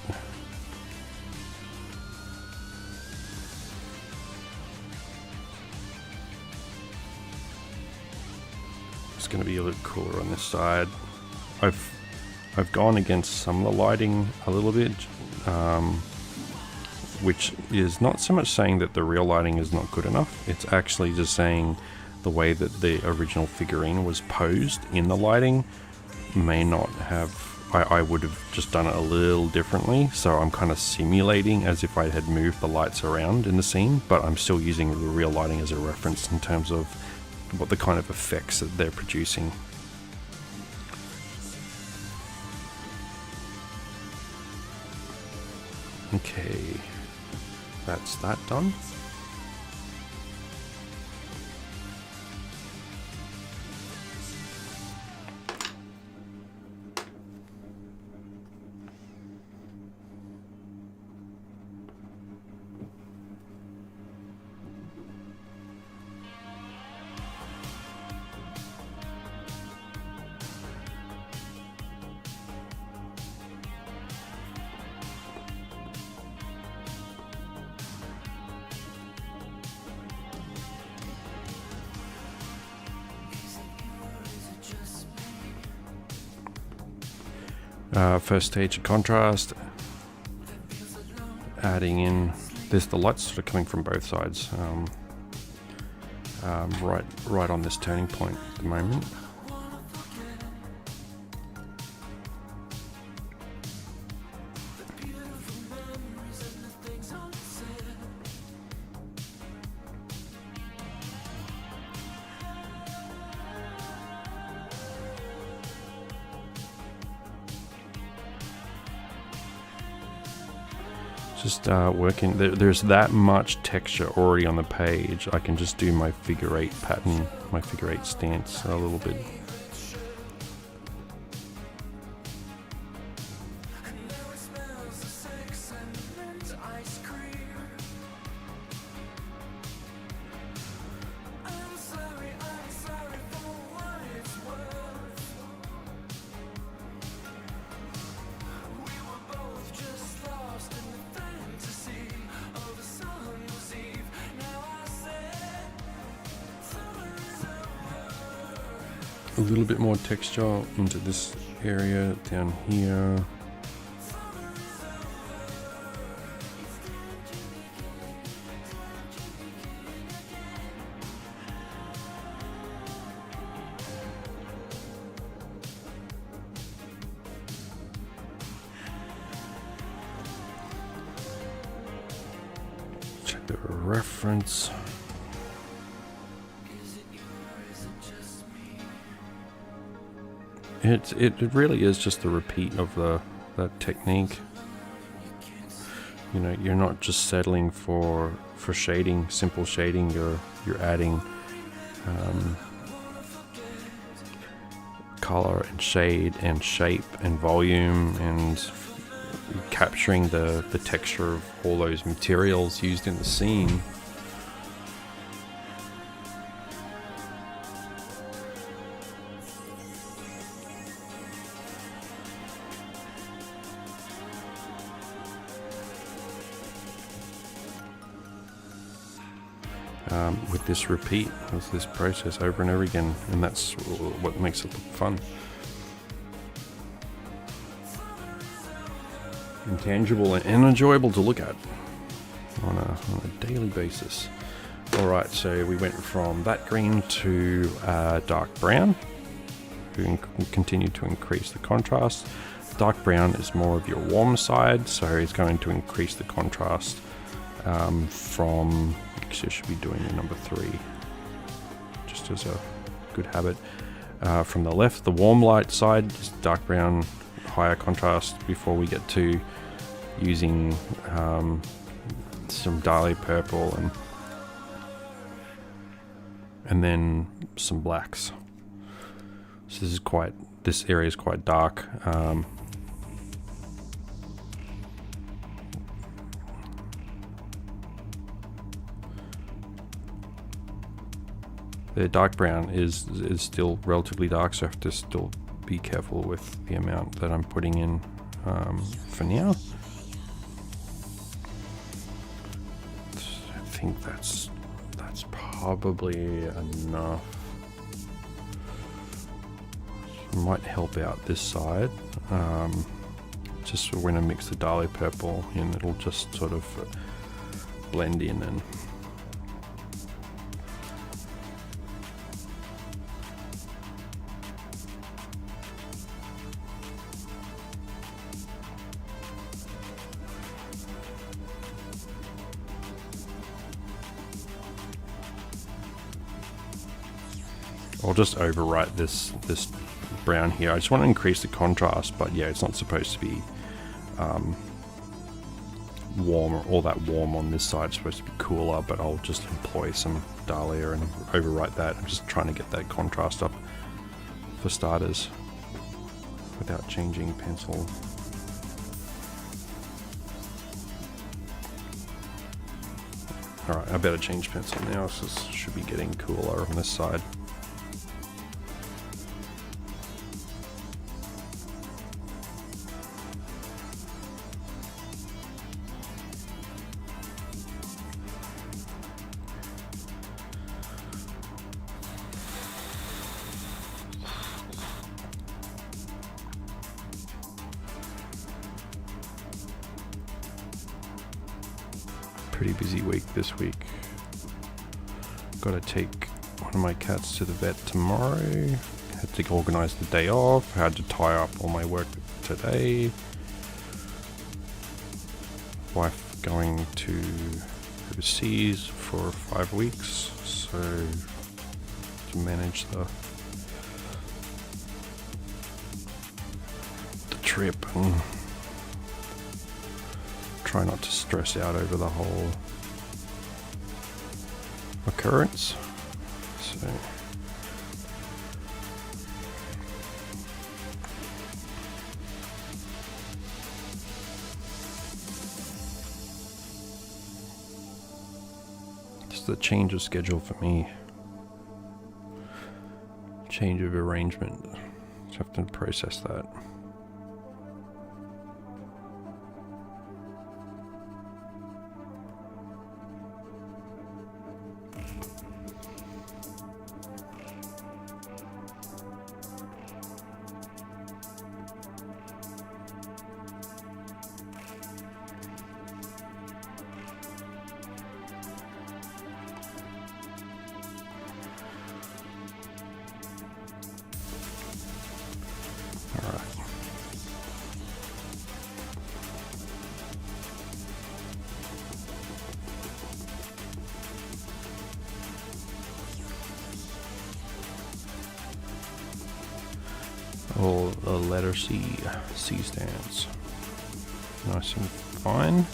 It's going to be a little cooler on this side. I've gone against some of the lighting a little bit, which is not so much saying that the real lighting is not good enough. It's actually just saying the way that the original figurine was posed in the lighting may not have. I would have just done it a little differently, so I'm kind of simulating as if I had moved the lights around in the scene, but I'm still using the real lighting as a reference in terms of what the kind of effects that they're producing. Okay, that's that done. First stage of contrast, adding in, there's the lights sort of coming from both sides, right on this turning point at the moment. Just working, there's that much texture already on the page. I can just do my figure 8 pattern, my figure 8 stance a little bit. A little bit more texture into this area down here. Check the reference. It really is just a repeat of that technique. You know, you're not just settling for shading, simple shading. You're adding color and shade and shape and volume, and capturing the texture of all those materials used in the scene. With this repeat of this process over and over again, and that's what makes it look fun. Intangible and enjoyable to look at on a daily basis. Alright, so we went from that green to dark brown. We continue to increase the contrast. Dark brown is more of your warm side, so it's going to increase the contrast from, actually I should be doing the number 3 just as a good habit. From the left, the warm light side is dark brown, higher contrast, before we get to using some Dali purple and then some blacks. So this area is quite dark. The dark brown is still relatively dark, so I have to still be careful with the amount that I'm putting in for now. I think that's probably enough. Might help out this side. Just for when I mix the Dali purple in, it'll just sort of blend in and I'll just overwrite this brown here. I just want to increase the contrast, but yeah, it's not supposed to be warm or all that warm on this side. It's supposed to be cooler, but I'll just employ some Dahlia and overwrite that. I'm just trying to get that contrast up for starters without changing pencil. Alright, I better change pencil now, so this should be getting cooler on this side. pretty busy week this week. Gotta take one of my cats to the vet tomorrow. Had to organise the day off. Had to tie up all my work today. Wife going to overseas for 5 weeks, so to manage the trip and try not to stress out over the whole occurrence. So just a change of schedule for me, change of arrangement. Just have to process that. All the letter C stands. Nice and fine.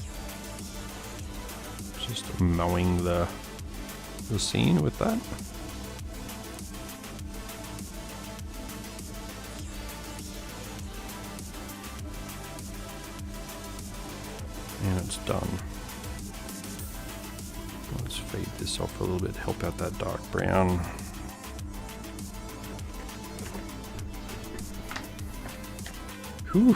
Just mowing the scene with that. And it's done. Let's fade this off a little bit, help out that dark brown. Whew.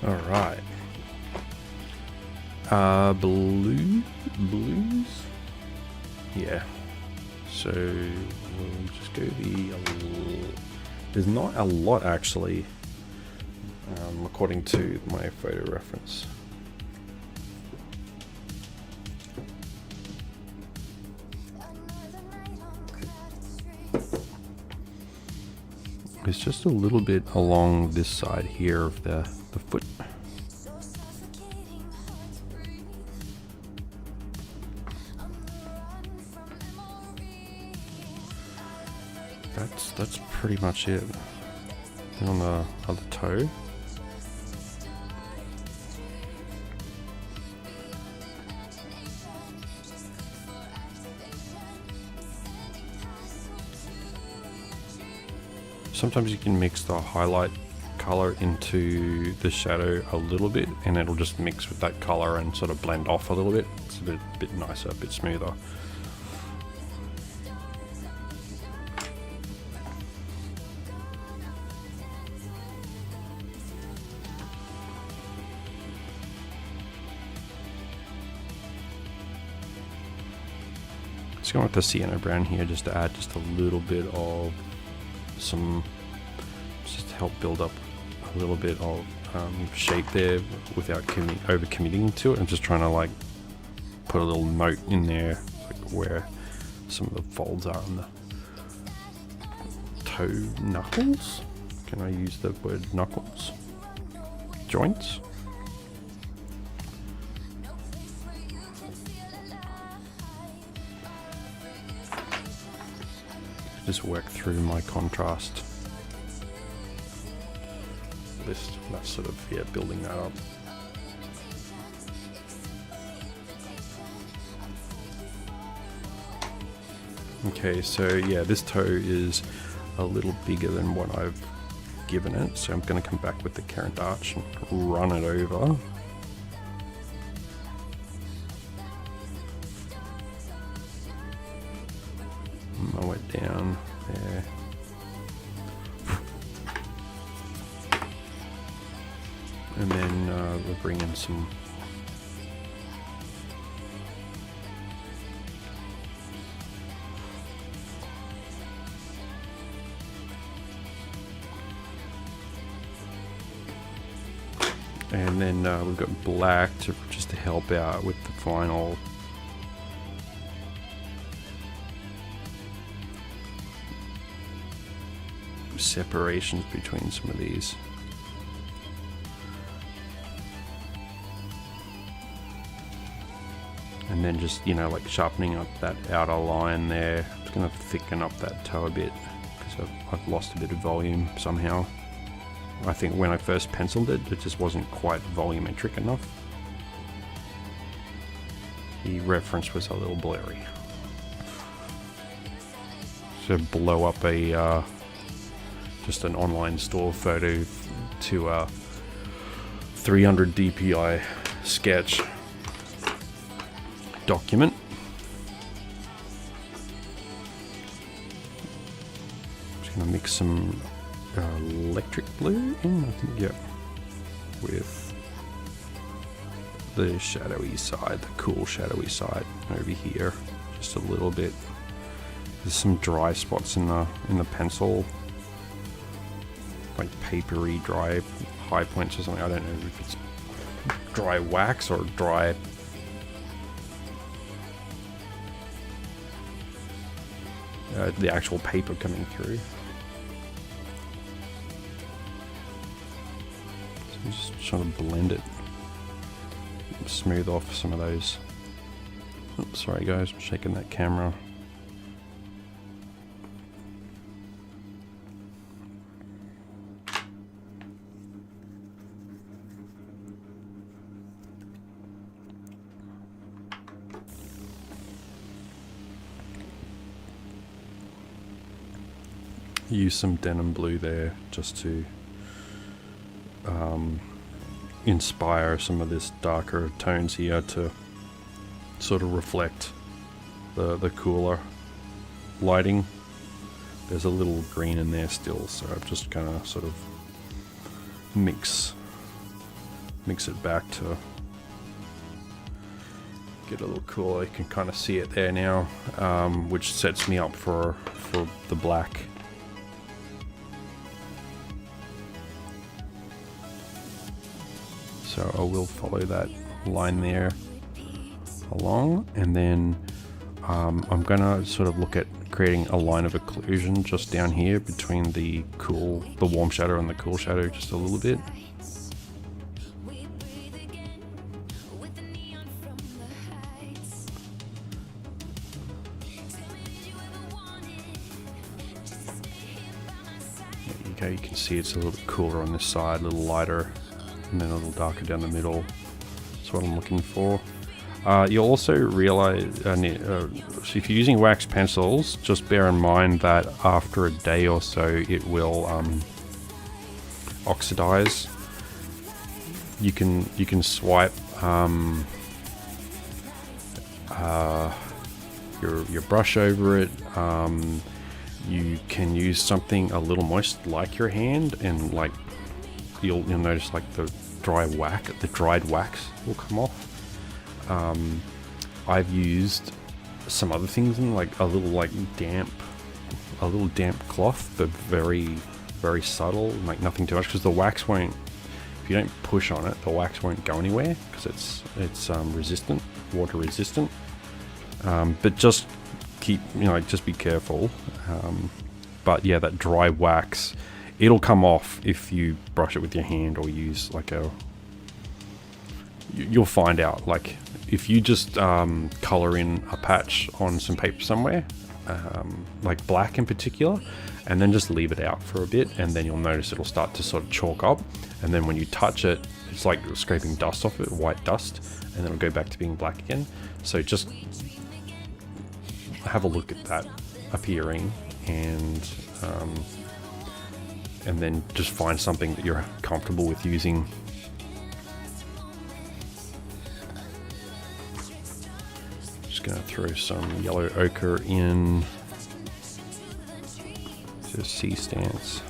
All right. Blues? Yeah. So we'll just go there's not a lot actually, according to my photo reference. It's just a little bit along this side here of the foot. That's pretty much it. And on the other toe. Sometimes you can mix the highlight color into the shadow a little bit and it'll just mix with that color and sort of blend off a little bit. It's a bit nicer, a bit smoother. Just going with the sienna brown here, just to add just a little bit of some, just to help build up a little bit of shape there without over committing to it. I'm just trying to like put a little note in there, like where some of the folds are on the toe knuckles. Can I use the word knuckles? Joints? Just work through my contrast. That's sort of, yeah, building that up. Okay, so yeah, this toe is a little bigger than what I've given it, so I'm going to come back with the current arch and run it over. Mow it down there. And then we'll bring in some and then we've got black just to help out with the final separations between some of these. And then just, you know, like sharpening up that outer line there. It's going to thicken up that toe a bit because I've lost a bit of volume somehow. I think when I first penciled it, it just wasn't quite volumetric enough. The reference was a little blurry. So blow up a just an online store photo to a 300 dpi sketch document. Just gonna mix some electric blue in, I think, yeah, with the shadowy side, the cool shadowy side over here, just a little bit. There's some dry spots in the pencil, like papery dry high points or something. I don't know if it's dry wax or dry the actual paper coming through. So I'm just trying to blend it, smooth off some of those. Oops, sorry guys, I'm shaking that camera. Use some denim blue there just to inspire some of this darker tones here to sort of reflect the cooler lighting. There's a little green in there still, so I'm just gonna sort of mix it back to get a little cooler. You can kind of see it there now, which sets me up for the black. So I will follow that line there along, and then I'm gonna sort of look at creating a line of occlusion just down here between the warm shadow and the cool shadow, just a little bit. Okay, you can see it's a little bit cooler on this side, a little lighter, and then a little darker down the middle. That's what I'm looking for. You'll also realize, so if you're using wax pencils, just bear in mind that after a day or so it will oxidize. You can swipe your brush over it. You can use something a little moist like your hand, and like you'll notice like the dried wax will come off. I've used some other things in, like a little damp cloth, but very subtle, like nothing too much, because the wax won't, if you don't push on it, the wax won't go anywhere because it's resistant, water resistant. But just keep, just be careful. But yeah, that dry wax, it'll come off if you brush it with your hand or use like you'll find out, like if you just color in a patch on some paper somewhere, like black in particular, and then just leave it out for a bit, and then you'll notice it'll start to sort of chalk up, and then when you touch it, it's like scraping dust off it, white dust, and then it'll go back to being black again. So just have a look at that appearing, and then just find something that you're comfortable with using. Just gonna throw some yellow ochre in to C stance.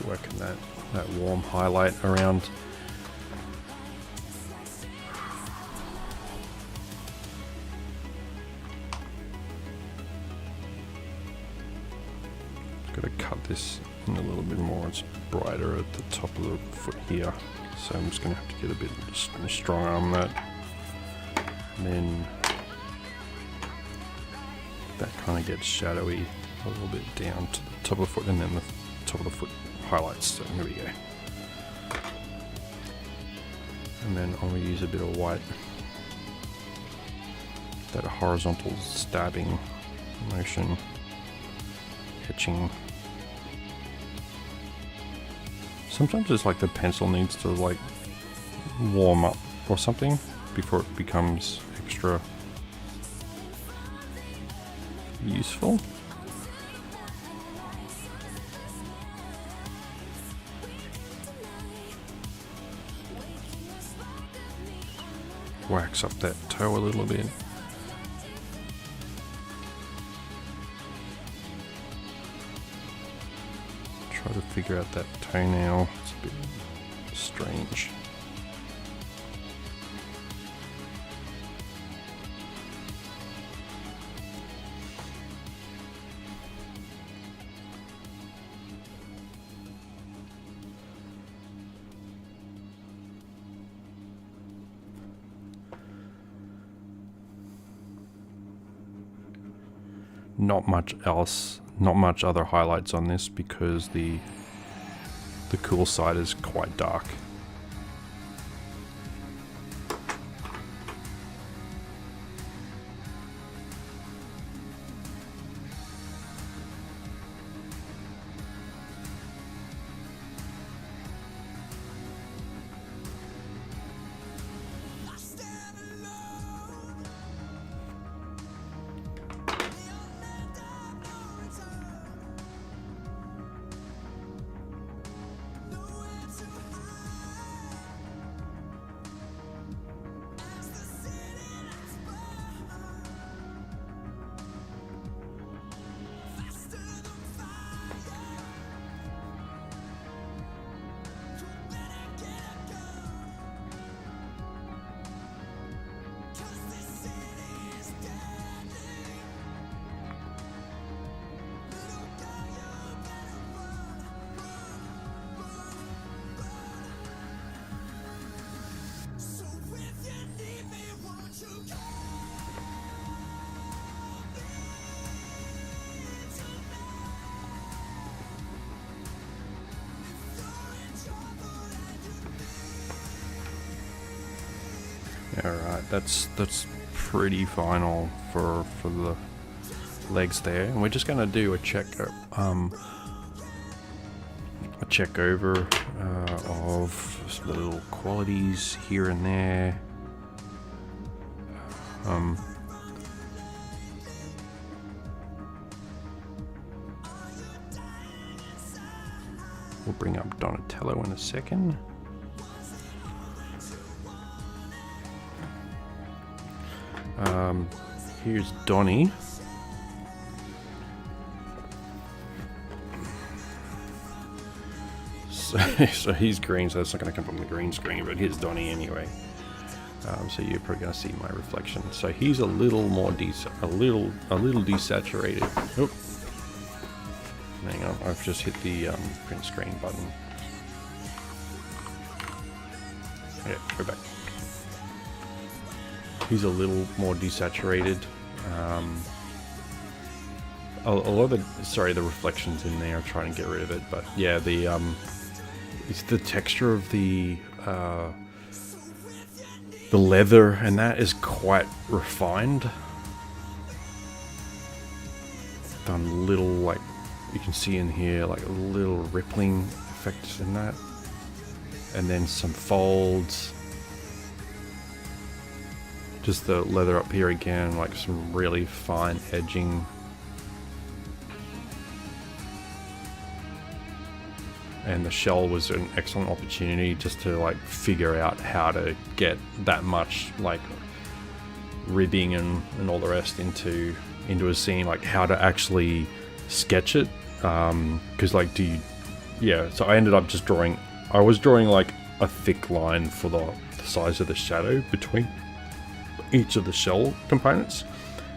Working that warm highlight around. Got to cut this in a little bit more. It's brighter at the top of the foot here, so I'm just going to have to get a bit stronger on that. And then that kind of gets shadowy a little bit down to the top of the foot, and then the top of the foot highlights. So here we go. And then I'm going to use a bit of white, that horizontal stabbing motion, etching. Sometimes it's like the pencil needs to like warm up or something before it becomes extra useful. Wax up that toe a little bit. Try to figure out that toenail. It's a bit strange. Not much else, not much other highlights on this because the cool side is quite dark. Alright, that's pretty final for the legs there, and we're just gonna do a check over of the little qualities here and there. We'll bring up Donatello in a second. Here's Donnie. So he's green, so that's not going to come from the green screen, but here's Donnie anyway. So you're probably going to see my reflection. So he's a little more a little desaturated. Oop. Hang on, I've just hit the print screen button. Yeah, go back. He's a little more desaturated. A lot of the reflections in there. I'm trying to get rid of it, but yeah, it's the texture of the leather, and that is quite refined. Done little, like you can see in here, like a little rippling effects in that, and then some folds. Just the leather up here again, like some really fine edging. And the shell was an excellent opportunity just to like figure out how to get that much like ribbing and all the rest into a scene, like how to actually sketch it. Because like so I ended up just I was drawing like a thick line for the size of the shadow between each of the shell components,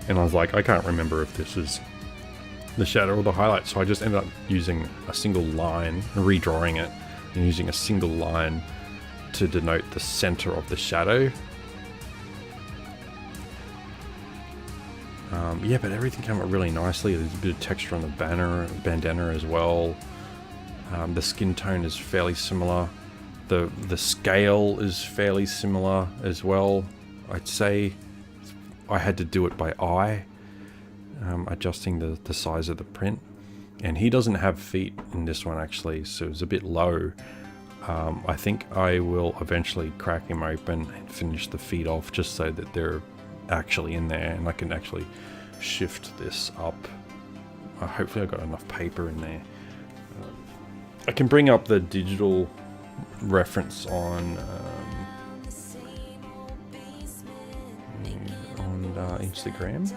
and I was like, I can't remember if this is the shadow or the highlight, so I just ended up using a single line, redrawing it, and using a single line to denote the center of the shadow. Yeah, but everything came out really nicely. There's a bit of texture on the bandana as well. The skin tone is fairly similar. The scale is fairly similar as well. I'd say I had to do it by eye, adjusting the size of the print. And he doesn't have feet in this one actually, so it's a bit low. I think I will eventually crack him open and finish the feet off just so that they're actually in there and I can actually shift this up. Hopefully I've got enough paper in there. I can bring up the digital reference on Instagram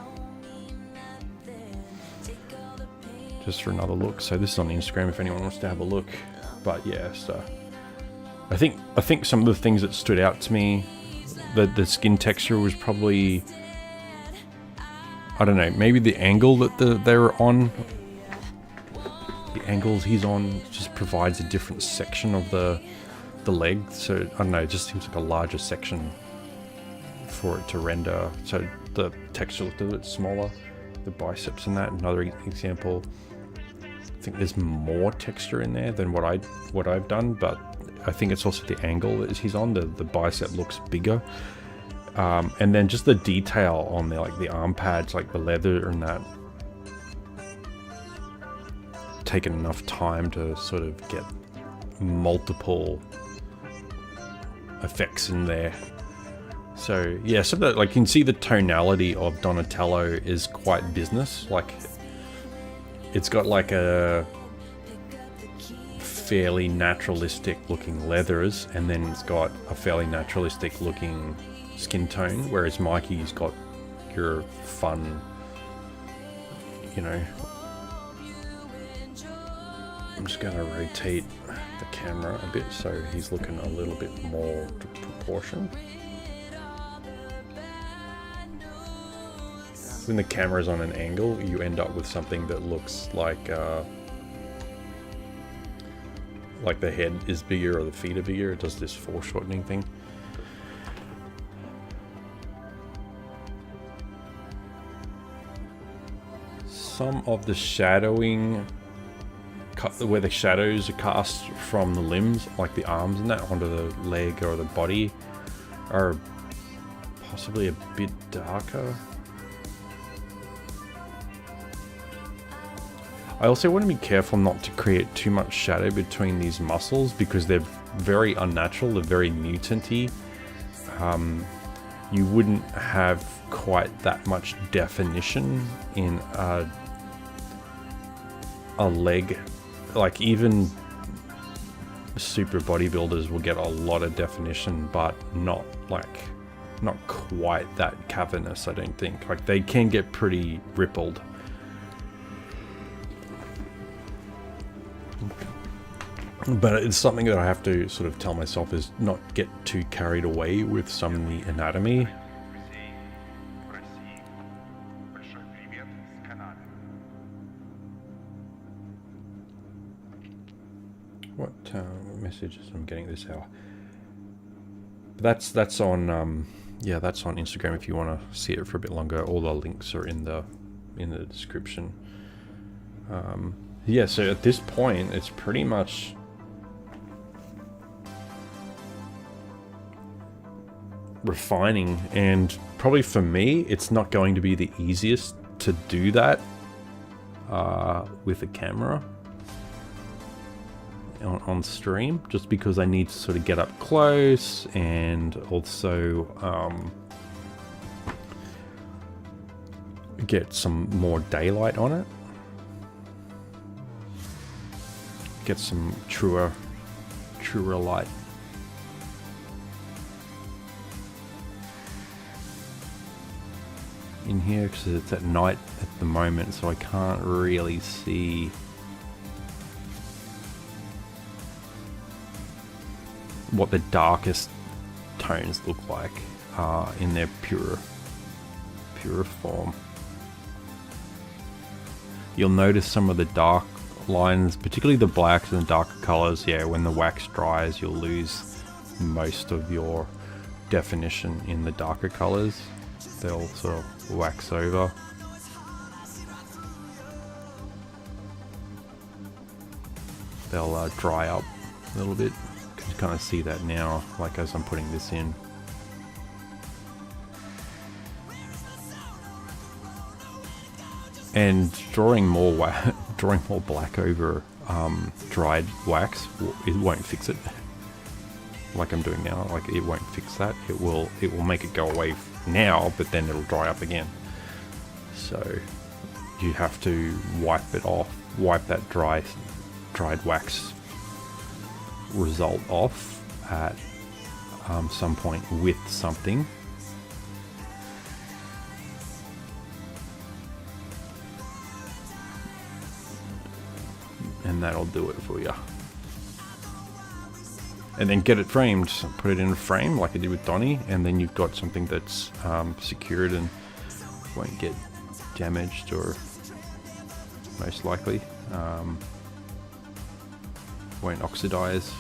just for another look. So this is on Instagram if anyone wants to have a look. But yeah, so I think some of the things that stood out to me, the skin texture was probably, I don't know, maybe the angle that they're on. The angles he's on just provides a different section of the leg. So I don't know, it just seems like a larger section for it to render. So the texture looked a little bit smaller. The biceps and that, another example. I think there's more texture in there than what I've done, but I think it's also the angle that he's on. The bicep looks bigger. And then just the detail on there, like the arm pads, like the leather and that. Taken enough time to sort of get multiple effects in there. So yeah, so that, like, you can see the tonality of Donatello is quite business. Like, it's got like a fairly naturalistic looking leathers, and then it's got a fairly naturalistic looking skin tone, whereas Mikey's got your fun, you know. I'm just going to rotate the camera a bit so he's looking a little bit more proportioned. When the camera's on an angle, you end up with something that looks like the head is bigger or the feet are bigger. It does this foreshortening thing. Some of the shadowing, where the shadows are cast from the limbs, like the arms and that, onto the leg or the body, are possibly a bit darker. I also want to be careful not to create too much shadow between these muscles because they're very unnatural, they're very mutant-y. You wouldn't have quite that much definition in a leg. Like even super bodybuilders will get a lot of definition, but not quite that cavernous, I don't think. Like they can get pretty rippled. But it's something that I have to sort of tell myself is not get too carried away with some of the anatomy. What messages I'm getting this hour? But that's on yeah, that's on Instagram if you want to see it for a bit longer. All the links are in the description. Yeah, so at this point it's pretty much refining, and probably for me it's not going to be the easiest to do that with a camera on stream, just because I need to sort of get up close and also get some more daylight on it, get some truer light. In here because it's at night at the moment, so I can't really see what the darkest tones look like in their pure form. You'll notice some of the dark lines, particularly the blacks and the darker colors. Yeah, when the wax dries, you'll lose most of your definition in the darker colors. They'll sort of wax over. They'll dry up a little bit. You can kind of see that now, like as I'm putting this in. And drawing more black over dried wax, it won't fix it. Like I'm doing now, like it won't fix that. It will make it go away now, but then it'll dry up again. So you have to wipe it off, wipe that dried wax result off at some point with something. And that'll do it for you. And then get it framed, put it in a frame like I did with Donnie, and then you've got something that's secured and won't get damaged, or most likely won't oxidize.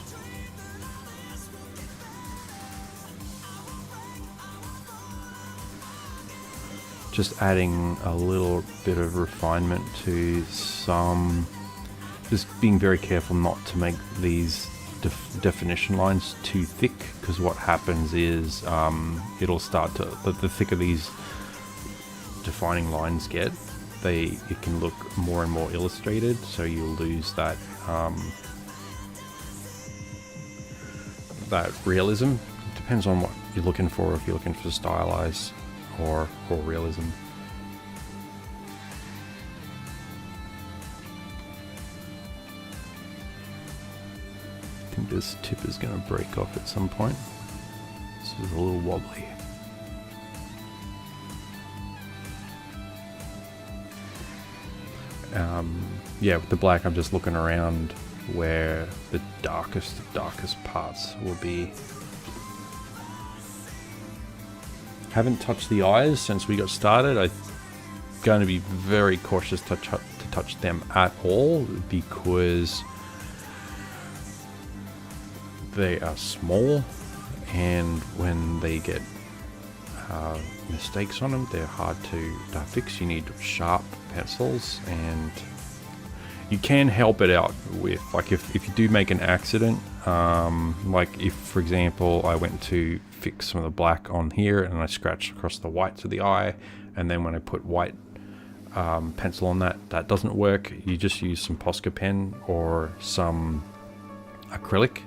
Just adding a little bit of refinement to some, just being very careful not to make these definition lines too thick, because what happens is it'll start to, the thicker these defining lines get, it can look more and more illustrated, so you'll lose that that realism. It depends on what you're looking for, if you're looking for stylized or realism. I think this tip is going to break off at some point. This is a little wobbly. Yeah, with the black, I'm just looking around where the darkest parts will be. Haven't touched the eyes since we got started. I'm going to be very cautious to touch them at all, because they are small, and when they get mistakes on them, they're hard to fix. You need sharp pencils, and you can help it out with, like, if you do make an accident, like if, for example, I went to fix some of the black on here and I scratched across the whites of the eye, and then when I put white pencil on that doesn't work, you just use some Posca pen or some acrylic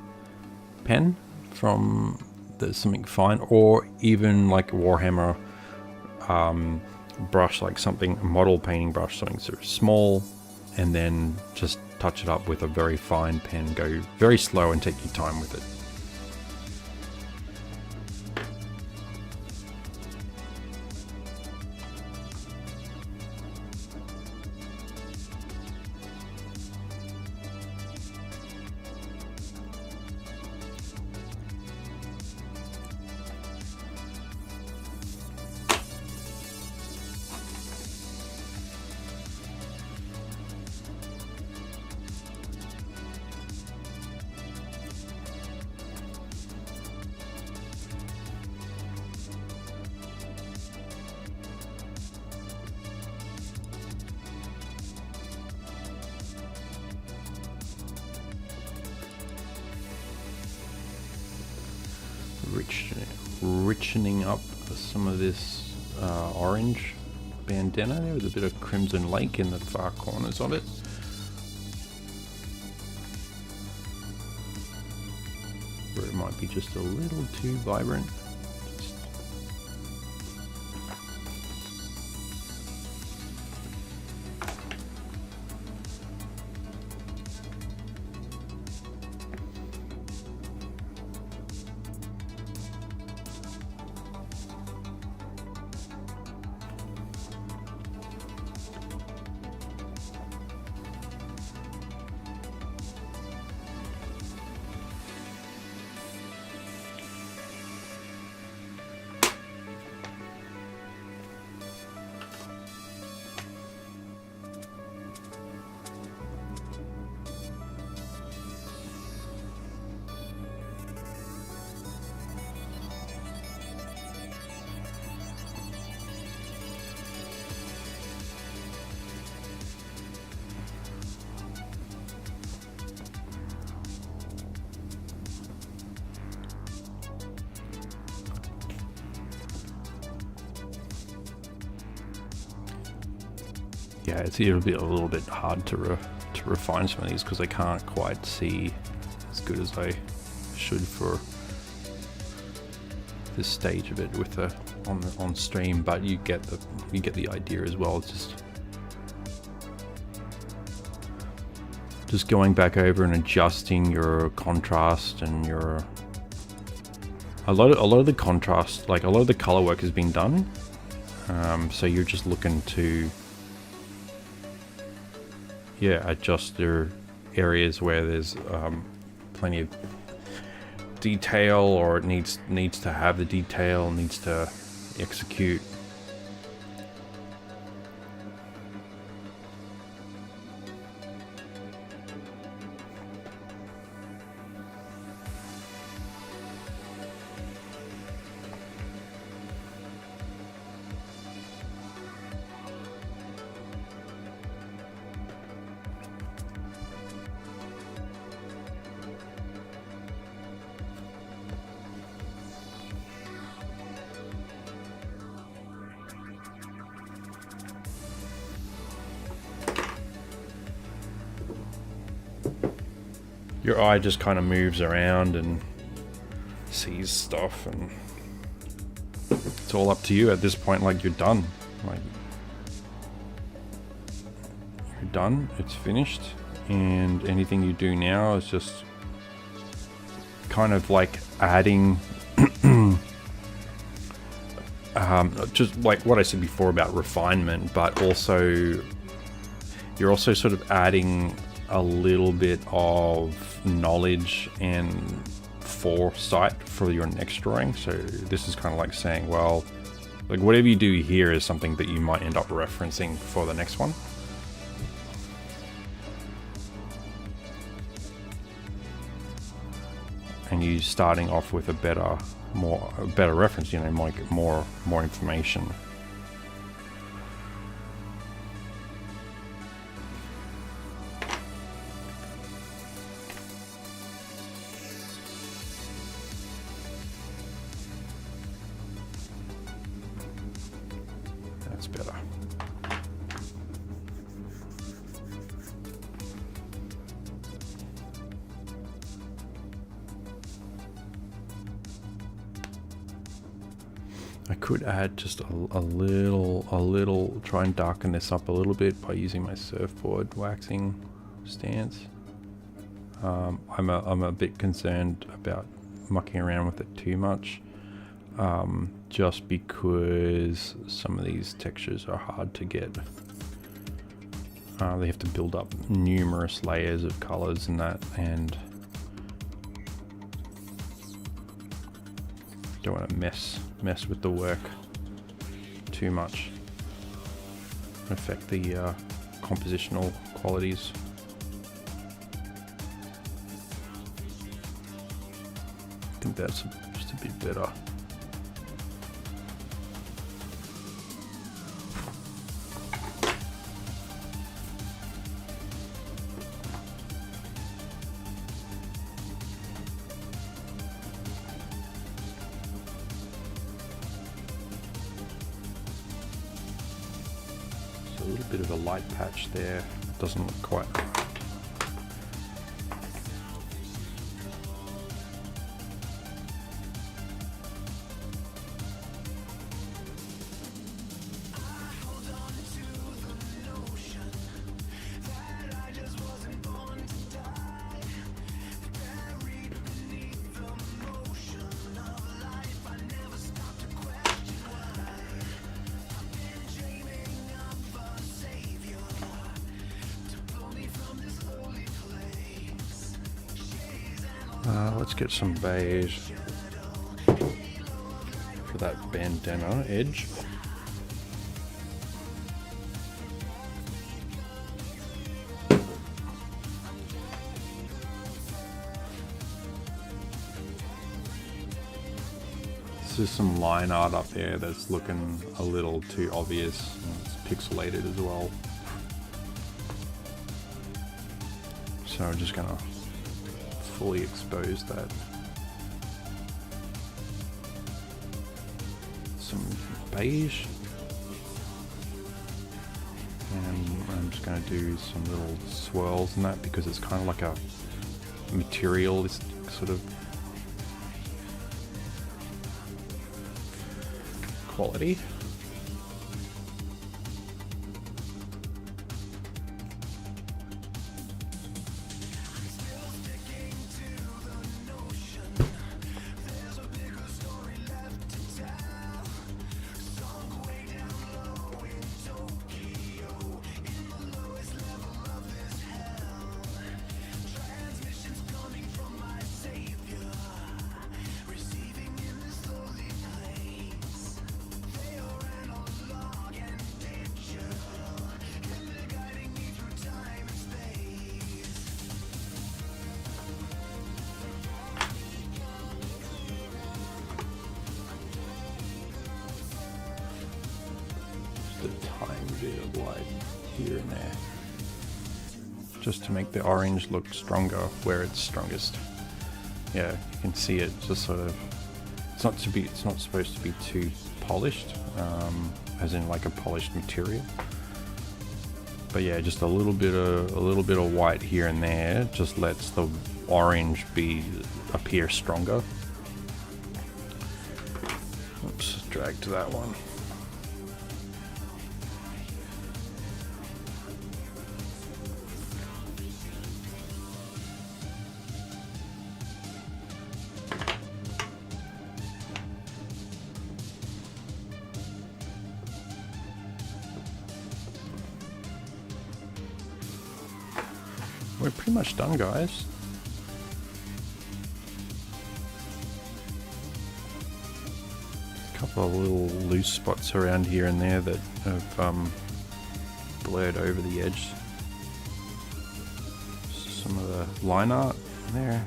pen from something fine, or even like a Warhammer brush, like something, a model painting brush, something sort of small, and then just touch it up with a very fine pen. Go very slow and take your time with it. Richening up some of this orange bandana there with a bit of crimson lake in the far corners of it. Where it might be just a little too vibrant. Yeah, it'll be a little bit hard to refine some of these because I can't quite see as good as I should for this stage of it with the on stream, but you get the idea as well. It's just going back over and adjusting your contrast and your a lot of the contrast, like a lot of the color work has been done. So you're just looking to adjust your areas where there's plenty of detail, or it needs to have the detail, needs to execute. Your eye just kind of moves around and sees stuff, and it's all up to you at this point. Like, you're done. Like, you're done. It's finished, and anything you do now is just kind of like adding just like what I said before about refinement, but also you're also sort of adding a little bit of knowledge and foresight for your next drawing. So this is kind of like saying, well, like whatever you do here is something that you might end up referencing for the next one. And you starting off with a better reference, you know, more information. That's better. I could add just a little, try and darken this up a little bit by using my surfboard waxing stance. I'm a bit concerned about mucking around with it too much, just because some of these textures are hard to get. They have to build up numerous layers of colors and that, and don't want to mess with the work too much, affect the compositional qualities. I think that's just a bit better. A little bit of a light patch there. It doesn't look quite right. Let's get some beige for that bandana edge. There's some line art up there that's looking a little too obvious. It's pixelated as well. So I'm just gonna fully expose that. Some beige. And I'm just gonna do some little swirls in that because it's kind of like a materialist sort of quality. Bit of light here and there, just to make the orange look stronger where it's strongest. Yeah, you can see it just sort of. It's not supposed to be too polished, as in like a polished material. But yeah, just a little bit of white here and there just lets the orange appear stronger. Oops, drag to that one. We're pretty much done, guys. A couple of little loose spots around here and there that have blurred over the edge. Some of the line art there.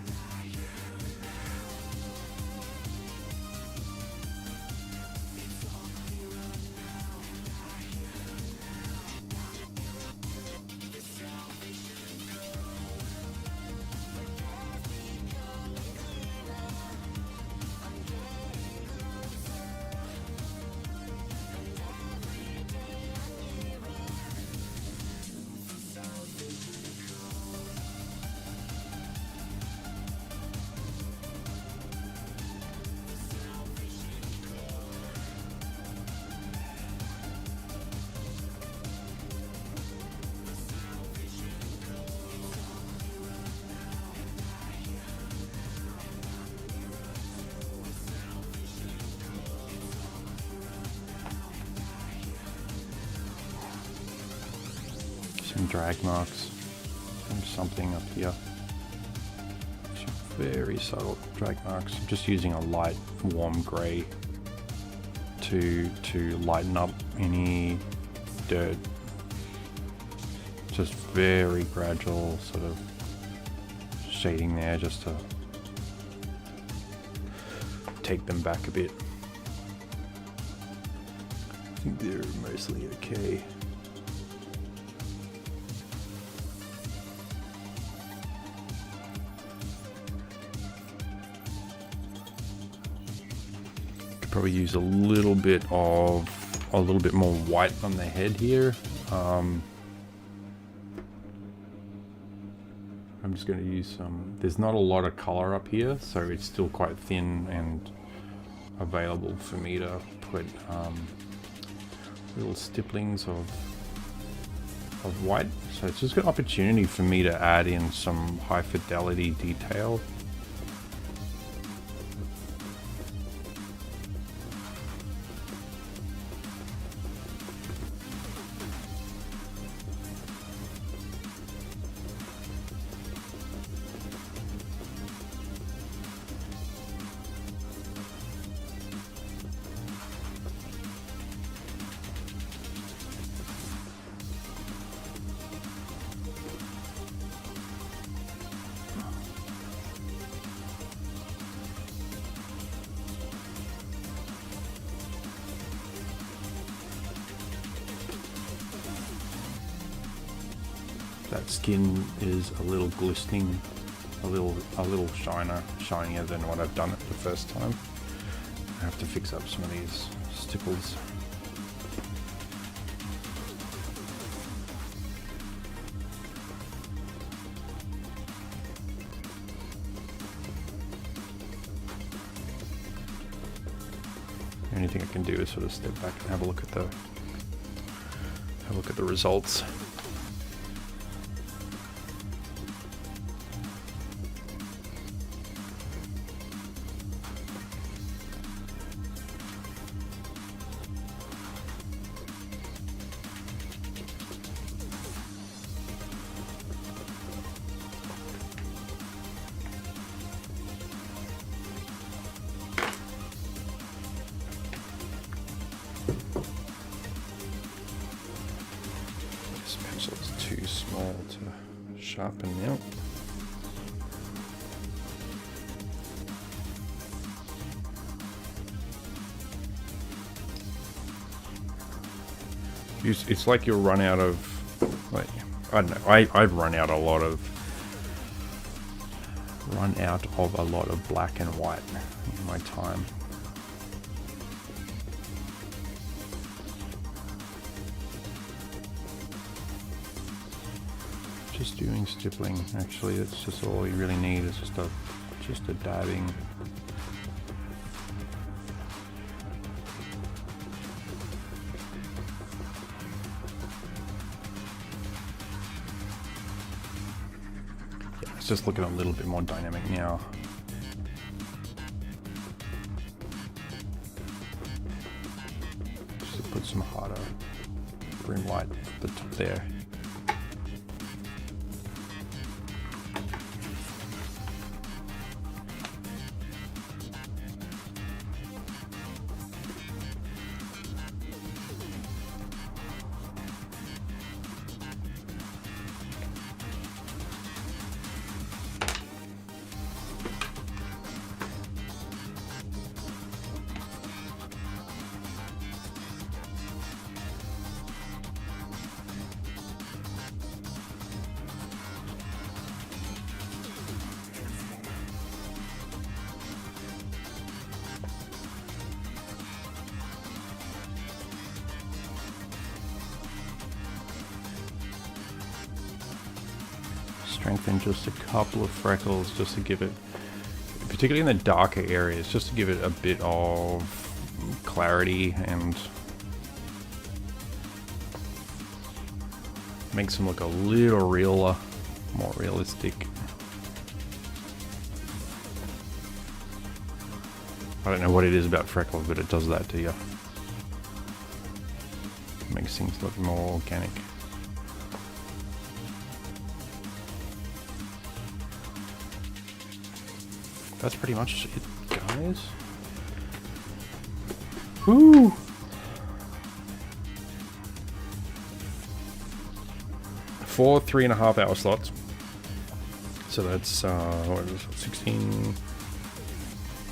some drag marks from something up here. Some very subtle drag marks. I'm just using a light warm grey to lighten up any dirt. Just very gradual sort of shading there, just to take them back a bit. I think they're mostly okay. Could probably use a little bit more white on the head here. I'm just going to use some, there's not a lot of color up here, so it's still quite thin and available for me to put little stipplings of white. So it's just an opportunity for me to add in some high fidelity detail. That skin is a little glistening, a little shinier than what I've done it the first time. I have to fix up some of these stipples. The only thing I can do is sort of step back and have a look at the results. This pencil is too small to sharpen now. It's like you'll run out of, like, I don't know, I've run out a lot of black and white in my time. Just doing stippling, actually, that's just all you really need, is just a dabbing. Yeah, it's just looking a little bit more dynamic now. Just to put some harder brim light at the top there. Strengthen just a couple of freckles just to give it, particularly in the darker areas, just to give it a bit of clarity and makes them look a little realer, more realistic. I don't know what it is about freckles, but it does that to you. Makes things look more organic. that's pretty much it, guys. Woo! For 3.5 hour slots. So that's what is it, 16,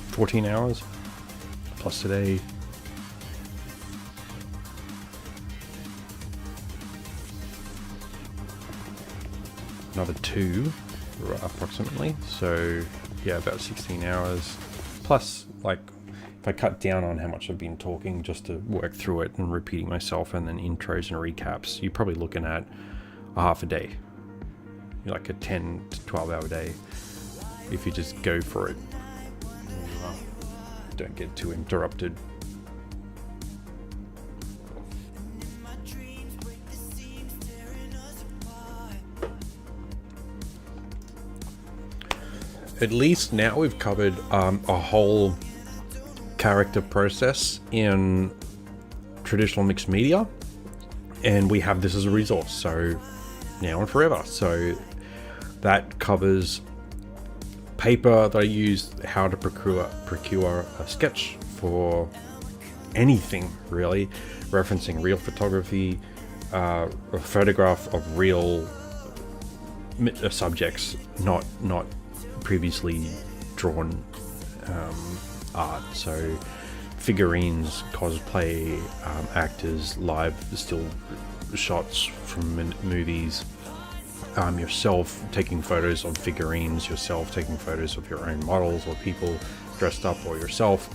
14 hours plus today. Another 2 approximately. So yeah, about 16 hours plus, like, if I cut down on how much I've been talking just to work through it and repeating myself and then intros and recaps, you're probably looking at a half a day, like a 10 to 12 hour day if you just go for it. Don't get too interrupted. At least now we've covered a whole character process in traditional mixed media, and we have this as a resource, so now and forever. So that covers paper that I use, how to procure a sketch for anything really, referencing real photography, a photograph of real subjects, not previously drawn art. So figurines, cosplay, actors, live still shots from movies, yourself taking photos of figurines, yourself taking photos of your own models or people dressed up or yourself,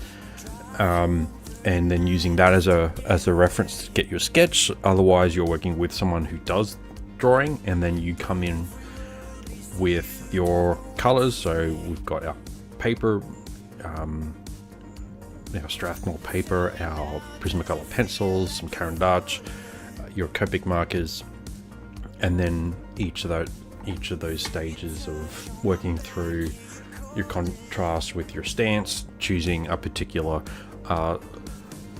and then using that as a reference to get your sketch. Otherwise you're working with someone who does drawing, and then you come in with your colors. So we've got our paper, our Strathmore paper, our Prismacolor pencils, some Caran d'Ache, your Copic markers, and then each of those stages of working through your contrast with your stance, choosing a particular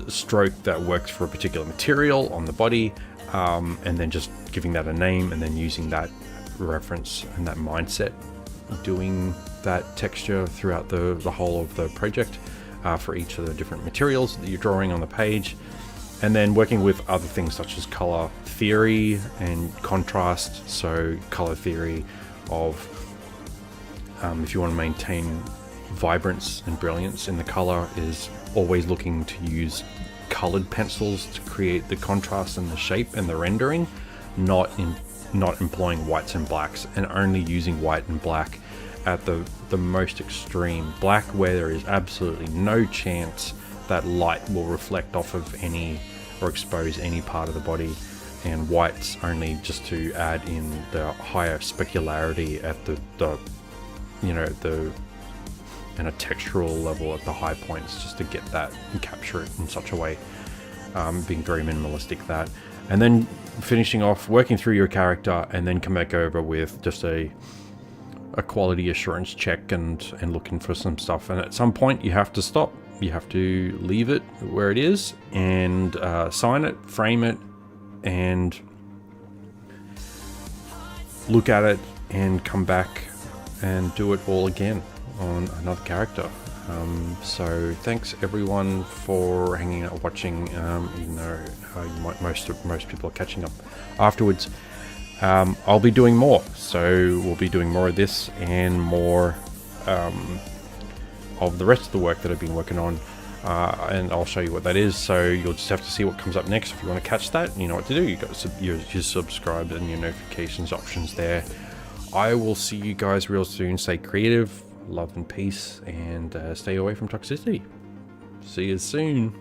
stroke that works for a particular material on the body, and then just giving that a name, and then using that reference and that mindset, doing that texture throughout the whole of the project for each of the different materials that you're drawing on the page, and then working with other things such as color theory and contrast. So color theory of if you want to maintain vibrance and brilliance in the color, is always looking to use colored pencils to create the contrast and the shape and the rendering, not employing whites and blacks, and only using white and black at the most extreme. Black where there is absolutely no chance that light will reflect off of any or expose any part of the body, and whites only just to add in the higher specularity at the and a textural level at the high points, just to get that and capture it in such a way, being very minimalistic that. And then finishing off, working through your character, and then come back over with just a quality assurance check and looking for some stuff. And at some point you have to stop. You have to leave it where it is and sign it, frame it, and look at it, and come back and do it all again on another character. So thanks everyone for hanging out, watching, even though most people are catching up afterwards. I'll be doing more, so we'll be doing more of this and more of the rest of the work that I've been working on, and I'll show you what that is. So you'll just have to see what comes up next. If you want to catch that, you know what to do. You got your subscribe and your notifications options there. I will see you guys real soon. Stay creative, love and peace, and stay away from toxicity. See you soon.